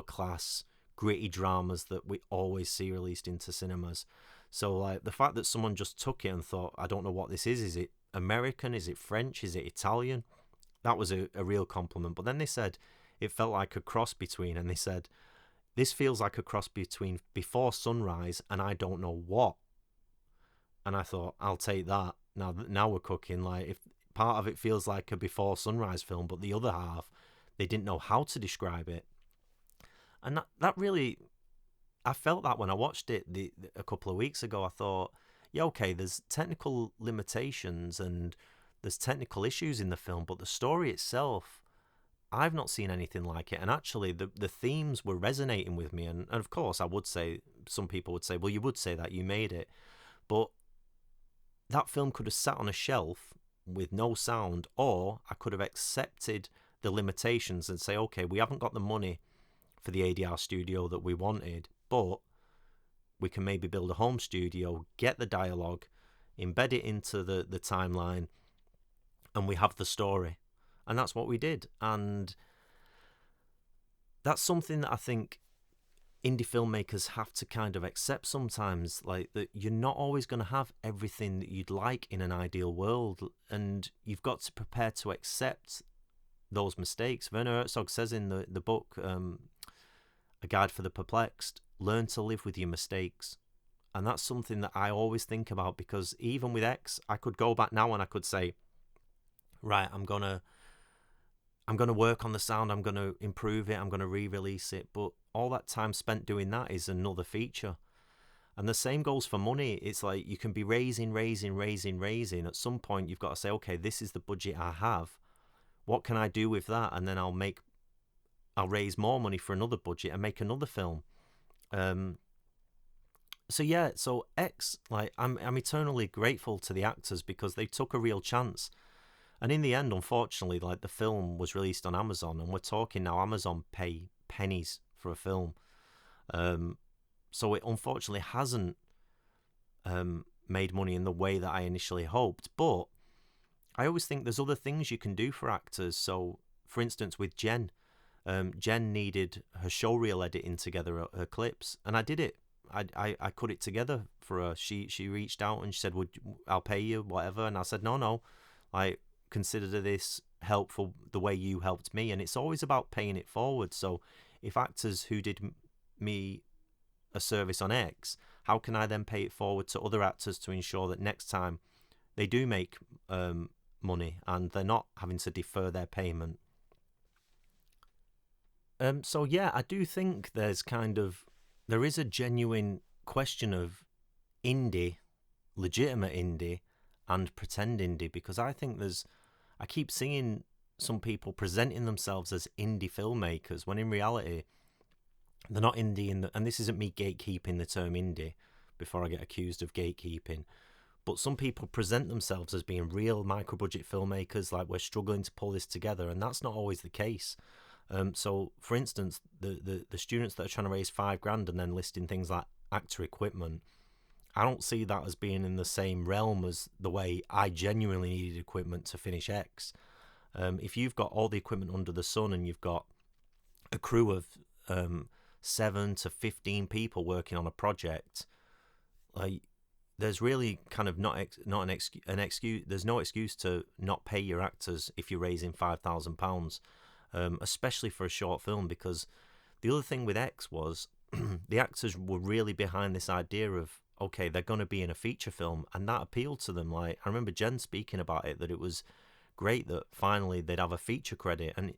class gritty dramas that we always see released into cinemas. So like the fact that someone just took it and thought, I don't know what this is it American, is it French, is it Italian? That was a real compliment. But then they said it felt like a cross between, and they said, this feels like a cross between Before Sunrise and I Don't Know What. And I thought, I'll take that. Now we're cooking. Like, if part of it feels like a Before Sunrise film, but the other half, they didn't know how to describe it. And that really, I felt that when I watched it a couple of weeks ago. I thought, yeah, okay, there's technical limitations and there's technical issues in the film, but the story itself, I've not seen anything like it. And actually, the themes were resonating with me. And of course, I would say, some people would say, well, you would say that, you made it. But that film could have sat on a shelf with no sound, or I could have accepted the limitations and say, okay, we haven't got the money for the ADR studio that we wanted, but we can maybe build a home studio, get the dialogue, embed it into the timeline, and we have the story. And that's what we did. And that's something that I think indie filmmakers have to kind of accept sometimes, like that you're not always going to have everything that you'd like in an ideal world, and you've got to prepare to accept those mistakes. Werner Herzog says in the book, A Guide for the Perplexed, learn to live with your mistakes. And that's something that I always think about, because even with X, I could go back now and I could say, right, I'm gonna work on the sound, I'm gonna improve it, I'm gonna re-release it, but all that time spent doing that is another feature. And the same goes for money. It's like you can be raising. At some point you've got to say, okay, this is the budget I have, what can I do with that? And then I'll raise more money for another budget and make another film. So X, like I'm eternally grateful to the actors because they took a real chance. And in the end, unfortunately, like the film was released on Amazon, and we're talking now Amazon pay pennies for a film. So it unfortunately hasn't made money in the way that I initially hoped. But I always think there's other things you can do for actors. So, for instance, with Jen, Jen needed her showreel editing together, her clips, and I did it. I cut it together for her. She reached out and she said, I'll pay you, whatever. And I said, no. I consider this helpful the way you helped me. And it's always about paying it forward. So if actors who did me a service on X, how can I then pay it forward to other actors to ensure that next time they do make money and they're not having to defer their payment? So yeah, I do think there is a genuine question of indie, legitimate indie, and pretend indie, because I think I keep seeing some people presenting themselves as indie filmmakers when in reality they're not indie and this isn't me gatekeeping the term indie before I get accused of gatekeeping, but some people present themselves as being real micro-budget filmmakers, like we're struggling to pull this together, and that's not always the case. So, for instance, the students that are trying to raise $5,000 and then listing things like actor equipment, I don't see that as being in the same realm as the way I genuinely needed equipment to finish X. If you've got all the equipment under the sun and you've got a crew of 7 to 15 people working on a project, like there's really kind of not an excuse. There's no excuse to not pay your actors if you're raising £5,000. Especially for a short film, because the other thing with X was the actors were really behind this idea of, okay, they're going to be in a feature film, and that appealed to them. Like, I remember Jen speaking about it, that it was great that finally they'd have a feature credit, and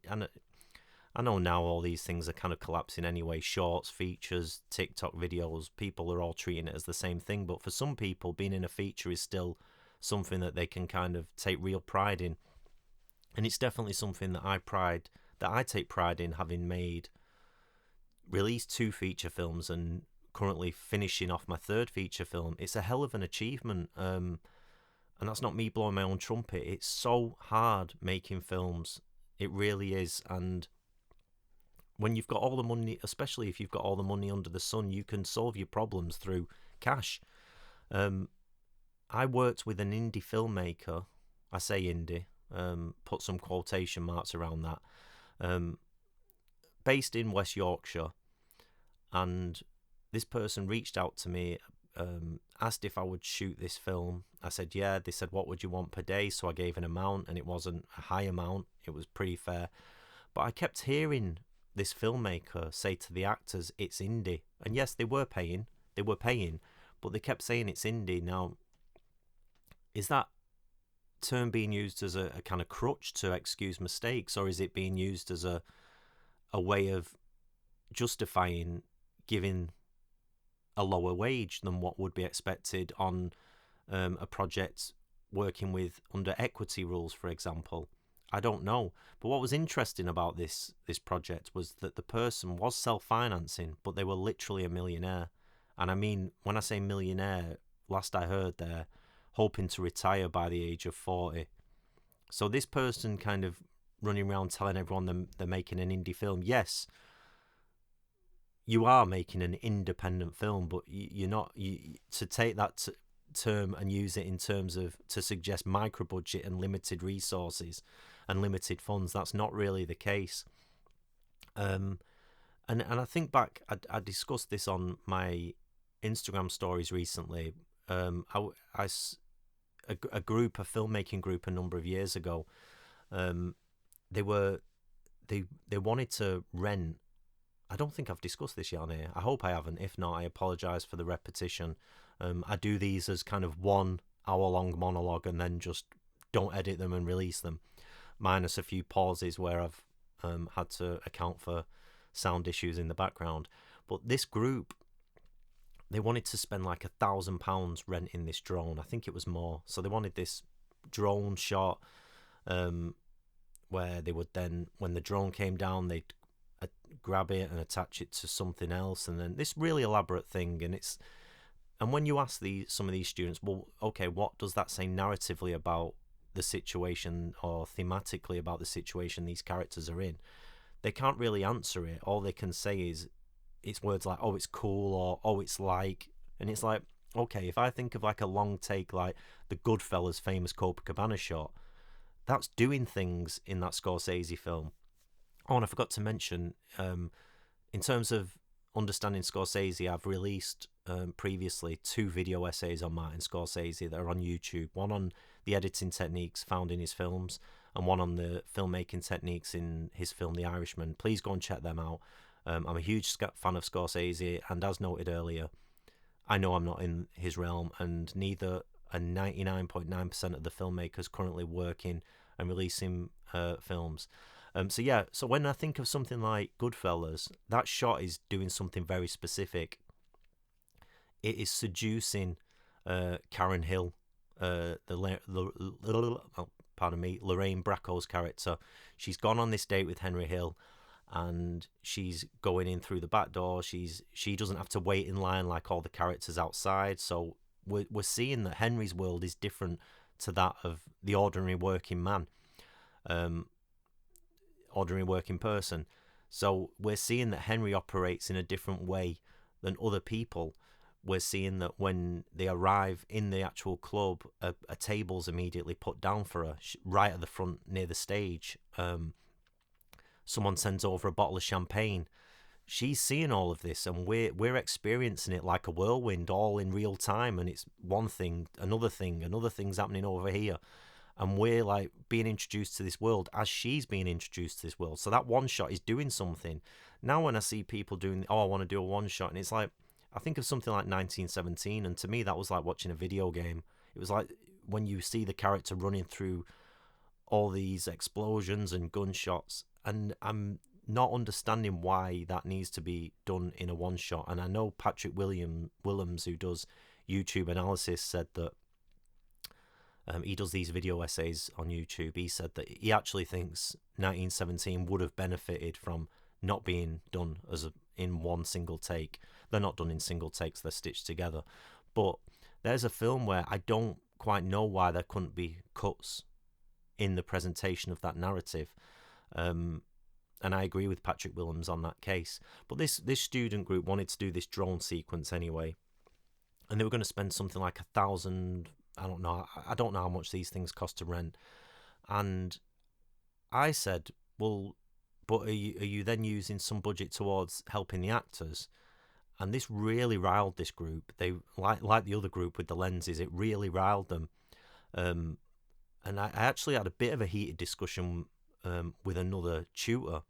I know now all these things are kind of collapsing anyway, shorts, features, TikTok videos, people are all treating it as the same thing, but for some people, being in a feature is still something that they can kind of take real pride in. And it's definitely something that I take pride in, having released 2 feature films and currently finishing off my 3rd feature film. It's a hell of an achievement, and that's not me blowing my own trumpet. It's so hard making films, it really is. And when you've got all the money, especially if you've got all the money under the sun, you can solve your problems through cash. I worked with an indie filmmaker. I say indie. Put some quotation marks around that, based in West Yorkshire, and this person reached out to me, asked if I would shoot this film. I said yeah. They said, what would you want per day? So I gave an amount, and it wasn't a high amount, it was pretty fair, but I kept hearing this filmmaker say to the actors, it's indie. And yes, they were paying, but they kept saying it's indie. Now, is that term being used as a kind of crutch to excuse mistakes, or is it being used as a way of justifying giving a lower wage than what would be expected on a project working with under equity rules, for example? I don't know. But what was interesting about this project was that the person was self-financing, but they were literally a millionaire. And I mean, when I say millionaire, last I heard, they're hoping to retire by the age of 40. So this person kind of running around telling everyone they're making an indie film. Yes, you are making an independent film, but you're not. To take that term and use it in terms of to suggest micro budget and limited resources and limited funds, that's not really the case. And I think back, I discussed this on my Instagram stories recently. A group, a filmmaking group, a number of years ago, they wanted to rent. I don't think I've discussed this yet on here. I hope I haven't. If not, I apologise for the repetition. I do these as kind of 1 hour long monologue and then just don't edit them and release them, minus a few pauses where I've had to account for sound issues in the background. But this group, they wanted to spend like £1,000 renting this drone. I think it was more. So they wanted this drone shot where they would then, when the drone came down, they'd grab it and attach it to something else, and then this really elaborate thing. And when you ask some of these students, well, okay, what does that say narratively about the situation or thematically about the situation these characters are in? They can't really answer it. All they can say is it's words like, oh, it's cool, or oh, it's like, and it's like, okay, if I think of like a long take, like the Goodfellas famous Copacabana shot, that's doing things in that Scorsese film. Oh, and I forgot to mention, in terms of understanding Scorsese, I've released previously 2 video essays on Martin Scorsese that are on YouTube. One on the editing techniques found in his films, and one on the filmmaking techniques in his film The Irishman. Please go and check them out. I'm a huge fan of Scorsese, and as noted earlier, I know I'm not in his realm, and neither are 99.9% of the filmmakers currently working and releasing films. So yeah, so when I think of something like Goodfellas, that shot is doing something very specific. It is seducing Karen Hill, pardon me, Lorraine Bracco's character. She's gone on this date with Henry Hill, and she's going in through the back door. She doesn't have to wait in line like all the characters outside. So we're seeing that Henry's world is different to that of the ordinary working man, ordinary working person. So we're seeing that Henry operates in a different way than other people. We're seeing that when they arrive in the actual club, a table's immediately put down for her right at the front near the stage. Someone sends over a bottle of champagne. She's seeing all of this, and we're experiencing it like a whirlwind, all in real time. And it's one thing, another thing's happening over here, and we're like being introduced to this world as she's being introduced to this world. So that one shot is doing something. Now when I see people doing, oh, I want to do a one shot, and it's like, I think of something like 1917, and to me that was like watching a video game. It was like when you see the character running through all these explosions and gunshots, and I'm not understanding why that needs to be done in a one shot. And I know Patrick Willems, who does YouTube analysis, said that he does these video essays on YouTube. He said that he actually thinks 1917 would have benefited from not being done in one single take. They're not done in single takes, they're stitched together. But there's a film where I don't quite know why there couldn't be cuts in the presentation of that narrative. And I agree with Patrick Willems on that case. But this student group wanted to do this drone sequence anyway, and they were going to spend something like $1,000. I don't know how much these things cost to rent. And I said, well, but are you then using some budget towards helping the actors? And this really riled this group. They like the other group with the lenses. It really riled them. And I actually had a bit of a heated discussion with another tutor.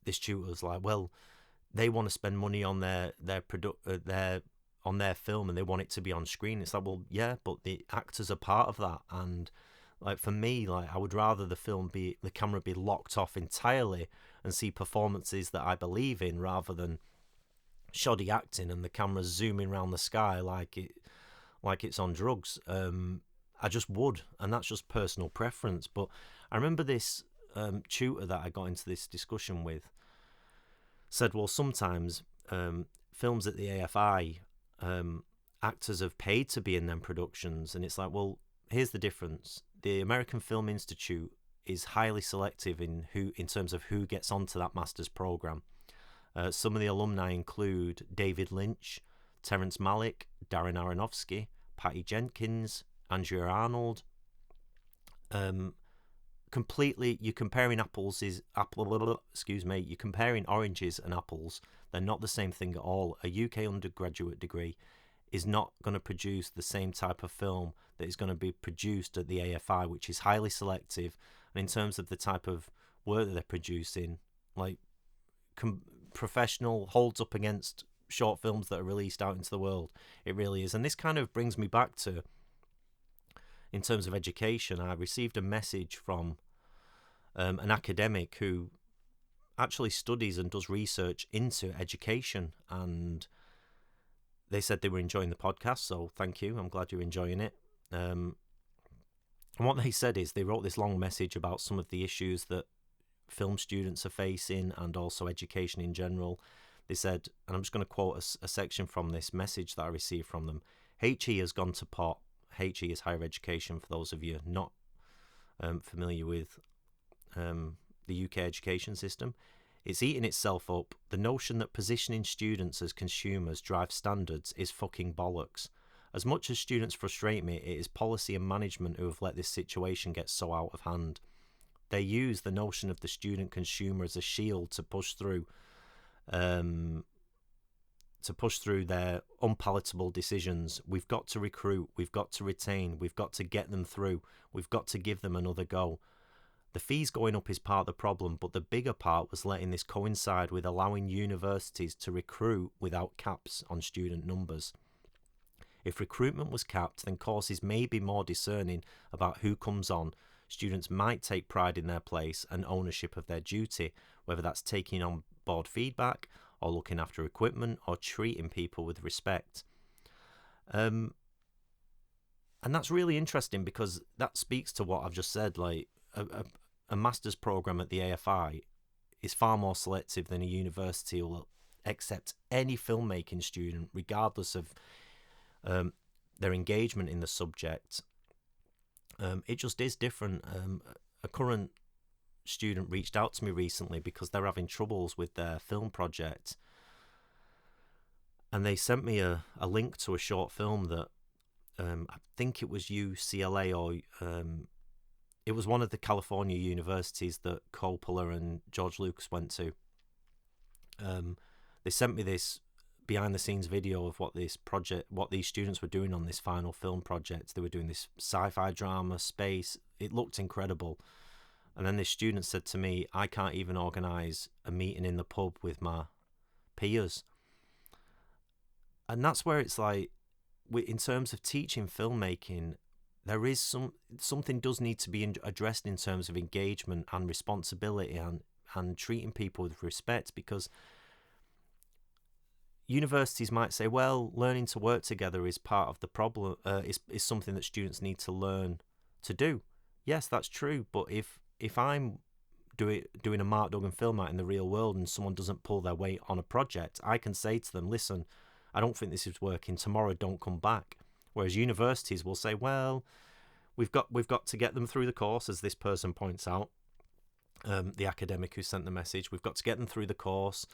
This tutor was like, well, they want to spend money on their film, and they want it to be on screen. It's like, well, yeah, but the actors are part of that. And like for me, like I would rather the camera be locked off entirely and see performances that I believe in, rather than shoddy acting and the camera's zooming around the sky like it's on drugs. I just would, and that's just personal preference. But I remember this tutor that I got into this discussion with said, well, sometimes films at the AFI, actors have paid to be in them productions, and it's like, well, here's the difference. The American Film Institute is highly selective in terms of who gets onto that master's program. Some of the alumni include David Lynch, Terrence Malick, Darren Aronofsky, Patty Jenkins, Andrea Arnold. Completely, you're comparing you're comparing oranges and apples. They're not the same thing at all. A UK undergraduate degree is not going to produce the same type of film that is going to be produced at the AFI, which is highly selective. And in terms of the type of work that they're producing, like professional, holds up against short films that are released out into the world. It really is. And this kind of brings me back to, in terms of education, I received a message from an academic who actually studies and does research into education, and they said they were enjoying the podcast, so thank you. I'm glad you're enjoying it. And what they said is they wrote this long message about some of the issues that film students are facing, and also education in general. They said, and I'm just going to quote a section from this message that I received from them. HE has gone to pot. HE is higher education, for those of you not familiar with the UK education system. It's eating itself up. The notion that positioning students as consumers drives standards is fucking bollocks. As much as students frustrate me, it is policy and management who have let this situation get so out of hand. They use the notion of the student consumer as a shield to push through their unpalatable decisions. We've got to recruit, we've got to retain, we've got to get them through, we've got to give them another go. The fees going up is part of the problem, but the bigger part was letting this coincide with allowing universities to recruit without caps on student numbers. If recruitment was capped, then courses may be more discerning about who comes on. Students might take pride in their place and ownership of their duty, whether that's taking on board feedback or looking after equipment or treating people with respect. And that's really interesting because that speaks to what I've just said. Like a master's program at the AFI is far more selective than a university will accept any filmmaking student, regardless of their engagement in the subject. It just is different. A current student reached out to me recently because they're having troubles with their film project, and they sent me a link to a short film that I think it was UCLA or it was one of the California universities that Coppola and George Lucas went to. They sent me this behind the scenes video of what these students were doing on this final film project. They were doing this sci-fi drama, space. It looked incredible. And then this student said to me, I can't even organise a meeting in the pub with my peers. And that's where it's like, in terms of teaching filmmaking, there is something does need to be addressed in terms of engagement and responsibility and treating people with respect, because universities might say, well, learning to work together is part of the problem, is something that students need to learn to do. Yes, that's true, but if I'm doing a Mark Duggan film out in the real world and someone doesn't pull their weight on a project, I can say to them, listen, I don't think this is working, tomorrow don't come back. Whereas universities will say, well, we've got to get them through the course, as this person points out, the academic who sent the message. We've got to get them through the course,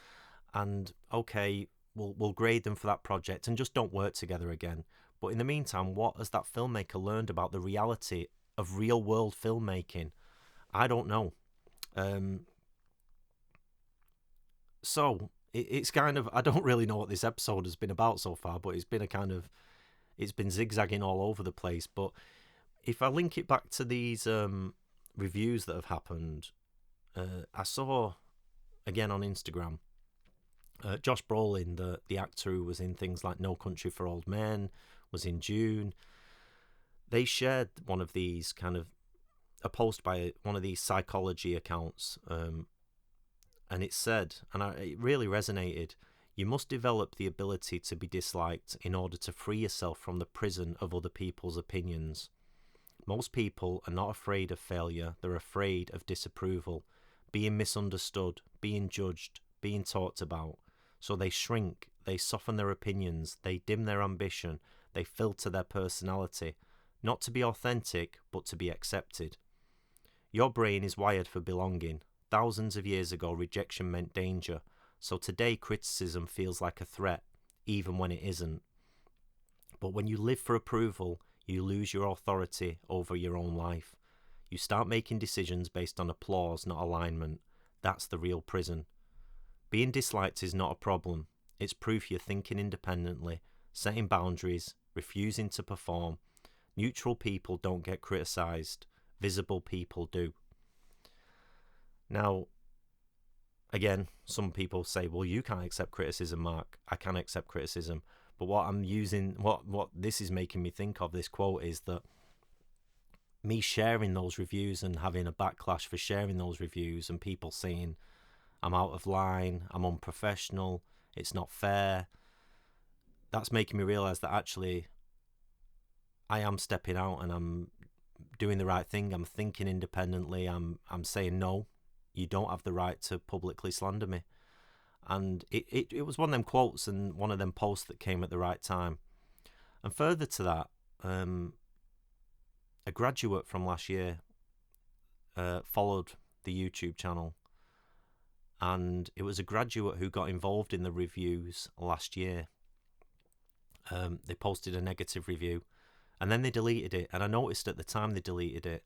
and okay, we'll grade them for that project, and just don't work together again. But in the meantime, what has that filmmaker learned about the reality of real world filmmaking? I don't know. So it's kind of, I don't really know what this episode has been about so far, but it's been zigzagging all over the place. But if I link it back to these reviews that have happened, I saw again on Instagram, Josh Brolin, the actor who was in things like No Country for Old Men, was in June. They shared one of these a post by one of these psychology accounts, and it said, and it really resonated, you must develop the ability to be disliked in order to free yourself from the prison of other people's opinions. Most people are not afraid of failure, they're afraid of disapproval, being misunderstood, being judged, being talked about. So they shrink, they soften their opinions, they dim their ambition, they filter their personality, not to be authentic, but to be accepted. Your brain is wired for belonging. Thousands of years ago, rejection meant danger, so today criticism feels like a threat, even when it isn't. But when you live for approval, you lose your authority over your own life. You start making decisions based on applause, not alignment. That's the real prison. Being disliked is not a problem. It's proof you're thinking independently, setting boundaries, refusing to perform. Neutral people don't get criticised. Visible people do. Now, again, some people say, well, you can't accept criticism, Mark. I can accept criticism. But what this is making me think of, this quote, is that me sharing those reviews and having a backlash for sharing those reviews and people saying I'm out of line, I'm unprofessional, it's not fair, that's making me realise that actually I am stepping out and I'm doing the right thing. I'm thinking independently. I'm saying, no, you don't have the right to publicly slander me. And it was one of them quotes and one of them posts that came at the right time. And further to that, a graduate from last year followed the YouTube channel, and it was a graduate who got involved in the reviews last year. They posted a negative review, and then they deleted it. And I noticed at the time they deleted it,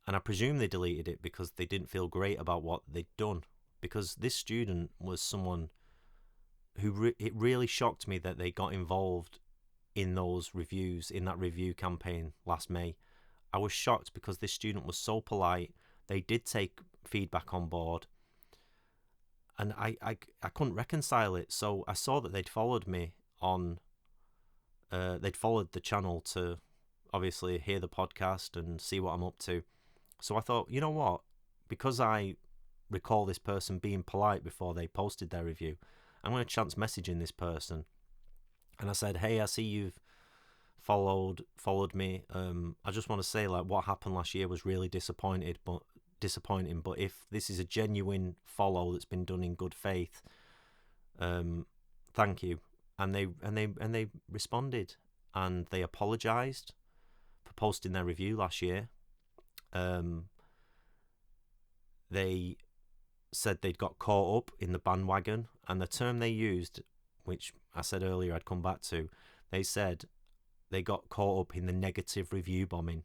and I presume they deleted it because they didn't feel great about what they'd done. Because this student was someone who it really shocked me that they got involved in those reviews, in that review campaign last May. I was shocked because this student was so polite. They did take feedback on board, and I couldn't reconcile it. So I saw that they'd followed me on, they'd followed the channel to obviously hear the podcast and see what I'm up to. So I thought, you know what? Because I recall this person being polite before they posted their review, I'm going to chance messaging this person. And I said, hey, I see you've followed me. I just want to say, like, what happened last year was really disappointing. But if this is a genuine follow that's been done in good faith, thank you. And they responded, and they apologized for posting their review last year. They said they'd got caught up in the bandwagon, and the term they used, which I said earlier I'd come back to, they said they got caught up in the negative review bombing.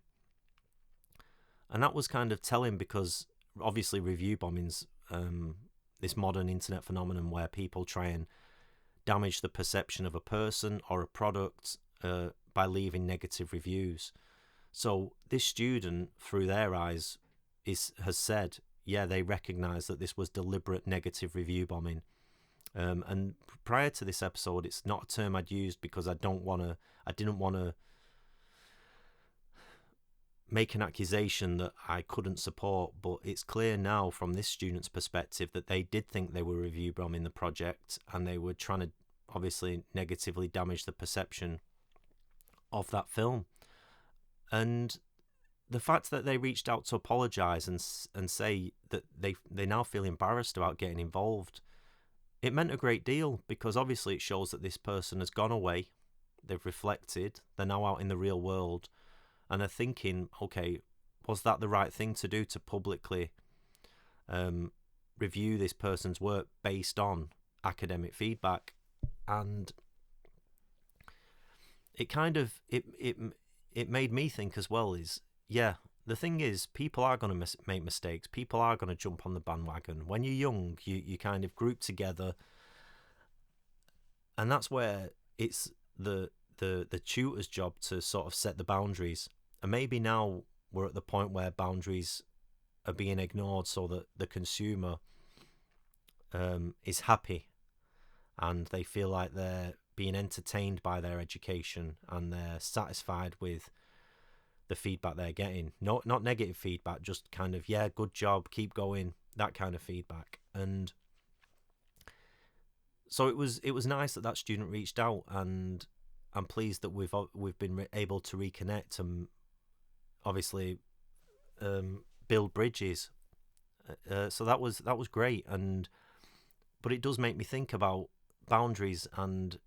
And that was kind of telling, because obviously review bombing's this modern internet phenomenon where people try and damage the perception of a person or a product by leaving negative reviews. So this student, through their eyes, has said, yeah, they recognise that this was deliberate negative review bombing. And prior to this episode, it's not a term I'd used because I didn't want to make an accusation that I couldn't support. But it's clear now from this student's perspective that they did think they were review bombing the project, and they were trying to obviously negatively damage the perception of that film. And the fact that they reached out to apologise and say that they now feel embarrassed about getting involved, it meant a great deal, because obviously it shows that this person has gone away, they've reflected, they're now out in the real world, and they're thinking, okay, was that the right thing to do, to publicly review this person's work based on academic feedback? And it kind of it made me think as well, is, yeah, the thing is, people are going to make mistakes. People are going to jump on the bandwagon. When you're young, you kind of group together, and that's where it's the tutor's job to sort of set the boundaries. And maybe now we're at the point where boundaries are being ignored, so that the consumer is happy and they feel like they're being entertained by their education and they're satisfied with the feedback they're getting. Not negative feedback, just kind of, yeah, good job, keep going, that kind of feedback. And so it was nice that student reached out, and I'm pleased that we've been able to reconnect and obviously build bridges. So that was great. But it does make me think about boundaries and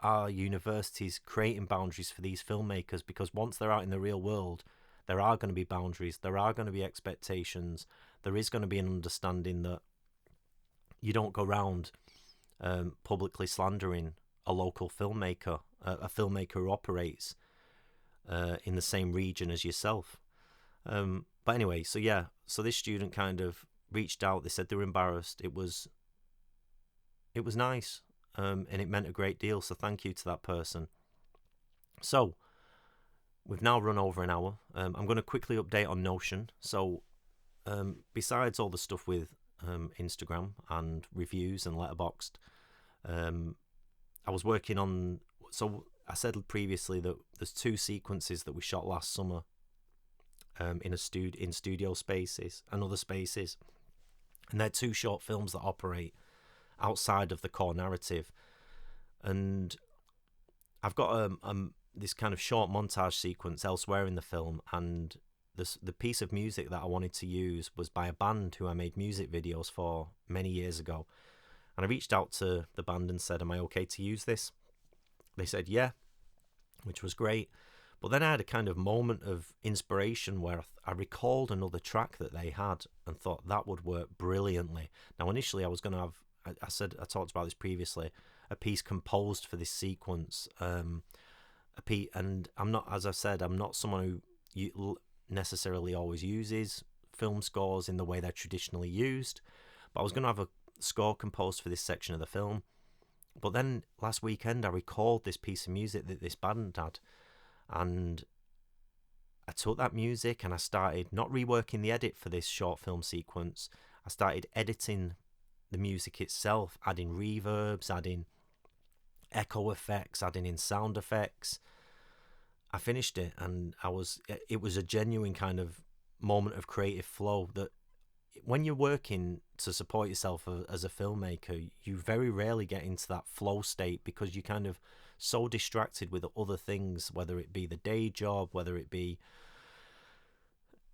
our universities creating boundaries for these filmmakers, because once they're out in the real world, there are going to be boundaries, there are going to be expectations, there is going to be an understanding that you don't go around publicly slandering a local filmmaker, a filmmaker who operates in the same region as yourself. But anyway, so this student kind of reached out. They said they were embarrassed. It was nice. And it meant a great deal, so thank you to that person. So we've now run over an hour. I'm going to quickly update on Notion. So besides all the stuff with Instagram and reviews and Letterboxd, I was working on, so I said previously that there's 2 sequences that we shot last summer in studio spaces and other spaces, and they're 2 short films that operate outside of the core narrative. And I've got this kind of short montage sequence elsewhere in the film, and the piece of music that I wanted to use was by a band who I made music videos for many years ago. And I reached out to the band and said, am I okay to use this? They said yeah, which was great. But then I had a kind of moment of inspiration where I recalled another track that they had and thought that would work brilliantly. Now, initially, I was going to have, I talked about this previously, a piece composed for this sequence. And I'm not, as I said, I'm not someone who necessarily always uses film scores in the way they're traditionally used. But I was going to have a score composed for this section of the film. But then last weekend, I recalled this piece of music that this band had. And I took that music and I started not reworking the edit for this short film sequence. I started editing the music itself, adding reverbs, adding echo effects, adding in sound effects. I finished it and it was a genuine kind of moment of creative flow that when you're working to support yourself as a filmmaker, you very rarely get into that flow state because you kind of so distracted with other things, whether it be the day job, whether it be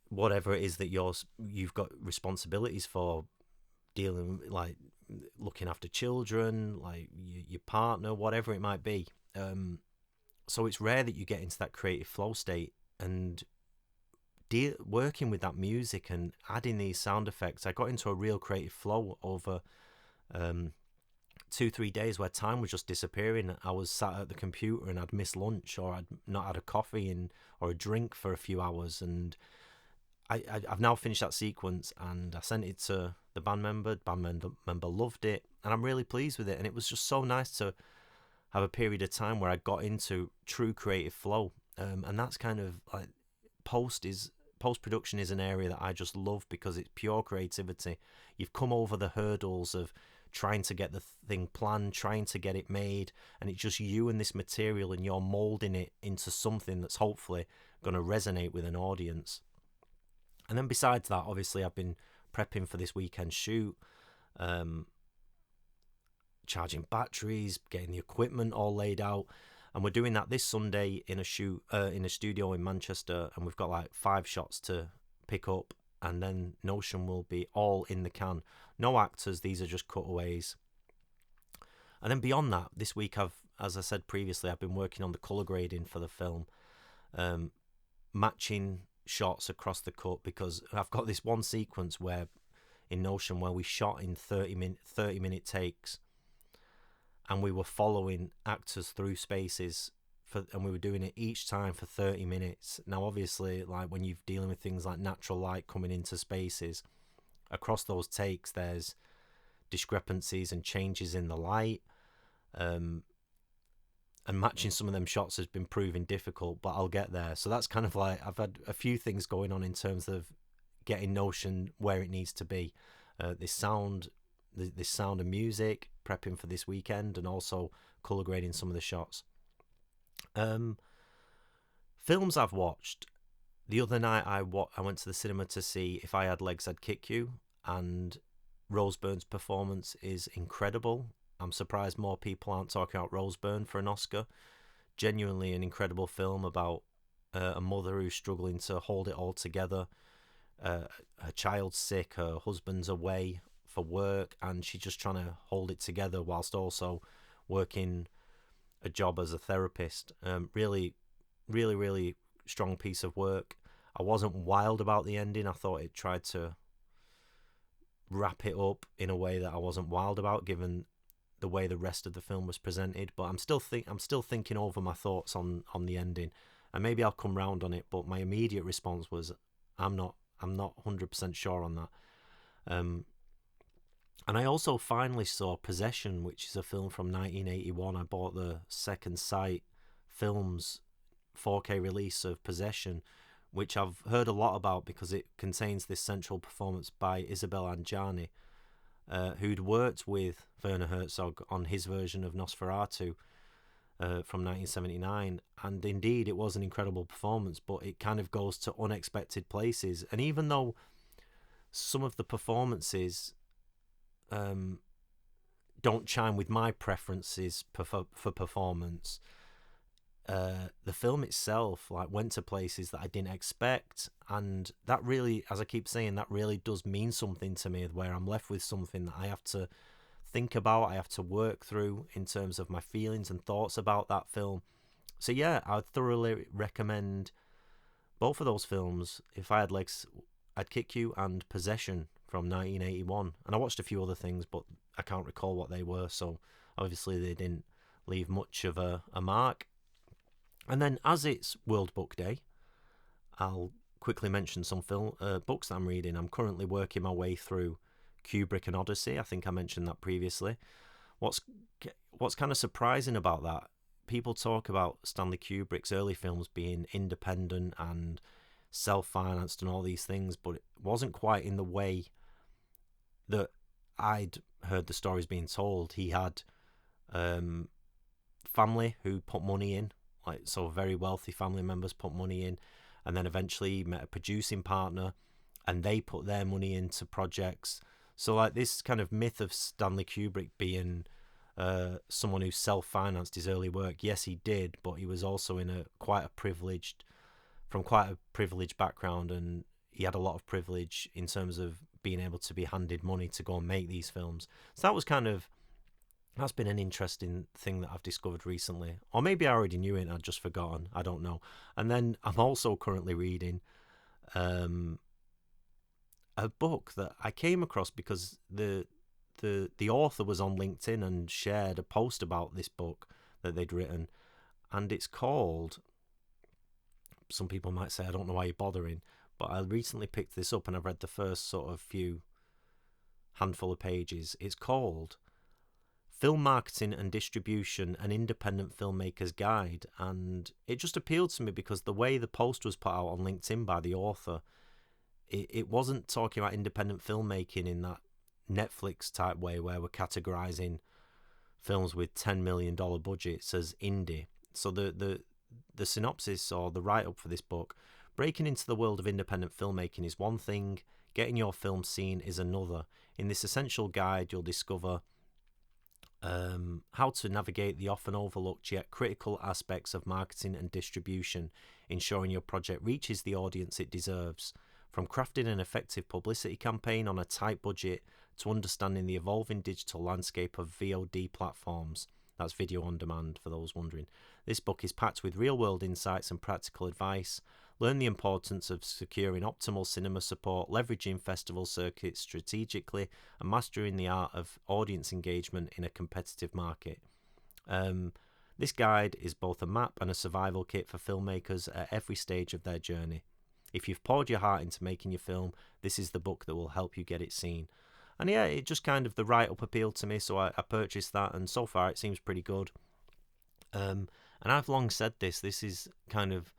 whatever it is that you've got responsibilities for, dealing, like looking after children, like your partner, whatever it might be. So it's rare that you get into that creative flow state, and working with that music and adding these sound effects, I got into a real creative flow over 2-3 days where time was just disappearing. I was sat at the computer and I'd missed lunch, or I'd not had a coffee or a drink for a few hours, and I've now finished that sequence and I sent it to the band member. Member loved it, and I'm really pleased with it. And it was just so nice to have a period of time where I got into true creative flow, and that's kind of like post-production is an area that I just love because it's pure creativity. You've come over the hurdles of trying to get the thing planned, trying to get it made, and it's just you and this material, and you're molding it into something that's hopefully going to resonate with an audience. And then besides that, obviously I've been prepping for this weekend shoot, charging batteries, getting the equipment all laid out, and we're doing that this Sunday in a shoot in a studio in Manchester, and we've got like 5 shots to pick up, and then Notion will be all in the can. No actors, these are just cutaways. And then beyond that, this week as I said previously, I've been working on the colour grading for the film, matching shots across the cut, because I've got this one sequence where in Notion where we shot in 30-minute takes, and we were following actors through spaces and we were doing it each time for 30 minutes. Now obviously, like when you're dealing with things like natural light coming into spaces, across those takes there's discrepancies and changes in the light, and matching some of them shots has been proving difficult, but I'll get there. So that's kind of like, I've had a few things going on in terms of getting Notion where it needs to be. This sound and music, prepping for this weekend, and also colour grading some of the shots. Films I've watched. The other night I went to the cinema to see If I Had Legs I'd Kick You, and Rose Byrne's performance is incredible. I'm surprised more people aren't talking about Rose Byrne for an Oscar. Genuinely an incredible film about a mother who's struggling to hold it all together. Her child's sick, her husband's away for work, and she's just trying to hold it together whilst also working a job as a therapist. Really strong piece of work. I wasn't wild about the ending. I thought it tried to wrap it up in a way that I wasn't wild about, given the way the rest of the film was presented. But I'm still thinking over my thoughts on the ending, and maybe I'll come round on it. But my immediate response was, I'm not 100% sure on that. And I also finally saw Possession, which is a film from 1981. I bought the Second Sight Films 4K release of Possession, which I've heard a lot about because it contains this central performance by Isabel Adjani, who'd worked with Werner Herzog on his version of Nosferatu from 1979. And indeed, it was an incredible performance, but it kind of goes to unexpected places. And even though some of the performances don't chime with my preferences for performance, the film itself went to places that I didn't expect, and that really, as I keep saying, that really does mean something to me, where I'm left with something that I have to think about, I have to work through in terms of my feelings and thoughts about that film. So yeah, I'd thoroughly recommend both of those films. If I Had Legs, I'd Kick You, and Possession from 1981. And I watched a few other things, but I can't recall what they were, so obviously they didn't leave much of a mark. And then, as it's World Book Day, I'll quickly mention some books that I'm reading. I'm currently working my way through Kubrick and Odyssey. I think I mentioned that previously. What's what's kind of surprising about that? People talk about Stanley Kubrick's early films being independent and self-financed and all these things, but it wasn't quite in the way that I'd heard the stories being told. He had family who put money in, like so very wealthy family members put money in, and then eventually he met a producing partner, and they put their money into projects. So like this kind of myth of Stanley Kubrick being someone who self-financed his early work, yes, he did, but he was also in quite a privileged background, and he had a lot of privilege in terms of being able to be handed money to go and make these films. So that's been an interesting thing that I've discovered recently. Or maybe I already knew it and I'd just forgotten. I don't know. And then I'm also currently reading a book that I came across because the author was on LinkedIn and shared a post about this book that they'd written. And it's called, some people might say, I don't know why you're bothering, but I recently picked this up and I've read the first sort of few handful of pages. It's called Film Marketing and Distribution, an Independent Filmmaker's Guide. And it just appealed to me because the way the post was put out on LinkedIn by the author, it wasn't talking about independent filmmaking in that Netflix type way where we're categorizing films with $10 million budgets as indie. So the synopsis or the write-up for this book: breaking into the world of independent filmmaking is one thing, getting your film seen is another. In this essential guide, you'll discover how to navigate the often overlooked yet critical aspects of marketing and distribution, ensuring your project reaches the audience it deserves. From crafting an effective publicity campaign on a tight budget to understanding the evolving digital landscape of VOD platforms. That's video on demand, for those wondering. This book is packed with real-world insights and practical advice. Learn the importance of securing optimal cinema support, leveraging festival circuits strategically, and mastering the art of audience engagement in a competitive market. This guide is both a map and a survival kit for filmmakers at every stage of their journey. If you've poured your heart into making your film, this is the book that will help you get it seen. And yeah, it just kind of, the write-up appealed to me, so I purchased that, and so far it seems pretty good. And I've long said this is kind of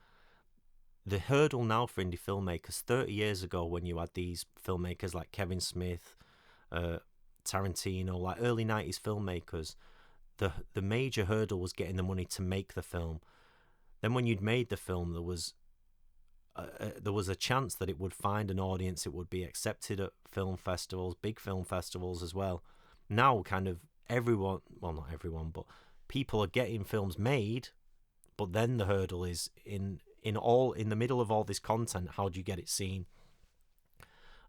the hurdle now for indie filmmakers. 30 years ago, when you had these filmmakers like Kevin Smith, Tarantino, like early 90s filmmakers, the major hurdle was getting the money to make the film. Then when you'd made the film, there was a chance that it would find an audience, it would be accepted at film festivals, big film festivals as well. Now kind of everyone, well, not everyone, but people are getting films made, but then the hurdle is in the middle of all this content, how do you get it seen?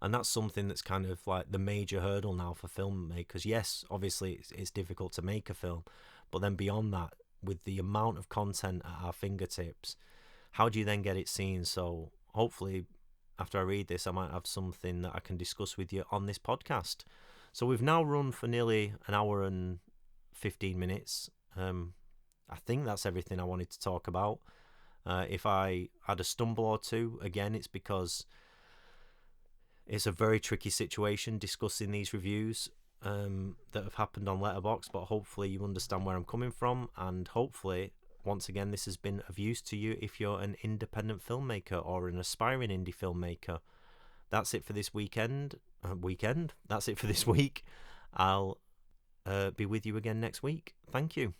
And that's something that's kind of like the major hurdle now for filmmakers. Yes, obviously it's difficult to make a film, but then beyond that, with the amount of content at our fingertips, how do you then get it seen? So hopefully after I read this, I might have something that I can discuss with you on this podcast. So we've now run for nearly an hour and 15 minutes. I think that's everything I wanted to talk about. If I had a stumble or two, again, it's because it's a very tricky situation discussing these reviews that have happened on Letterboxd, but hopefully you understand where I'm coming from, and hopefully, once again, this has been of use to you if you're an independent filmmaker or an aspiring indie filmmaker. That's it for this weekend. That's it for this week. I'll be with you again next week. Thank you.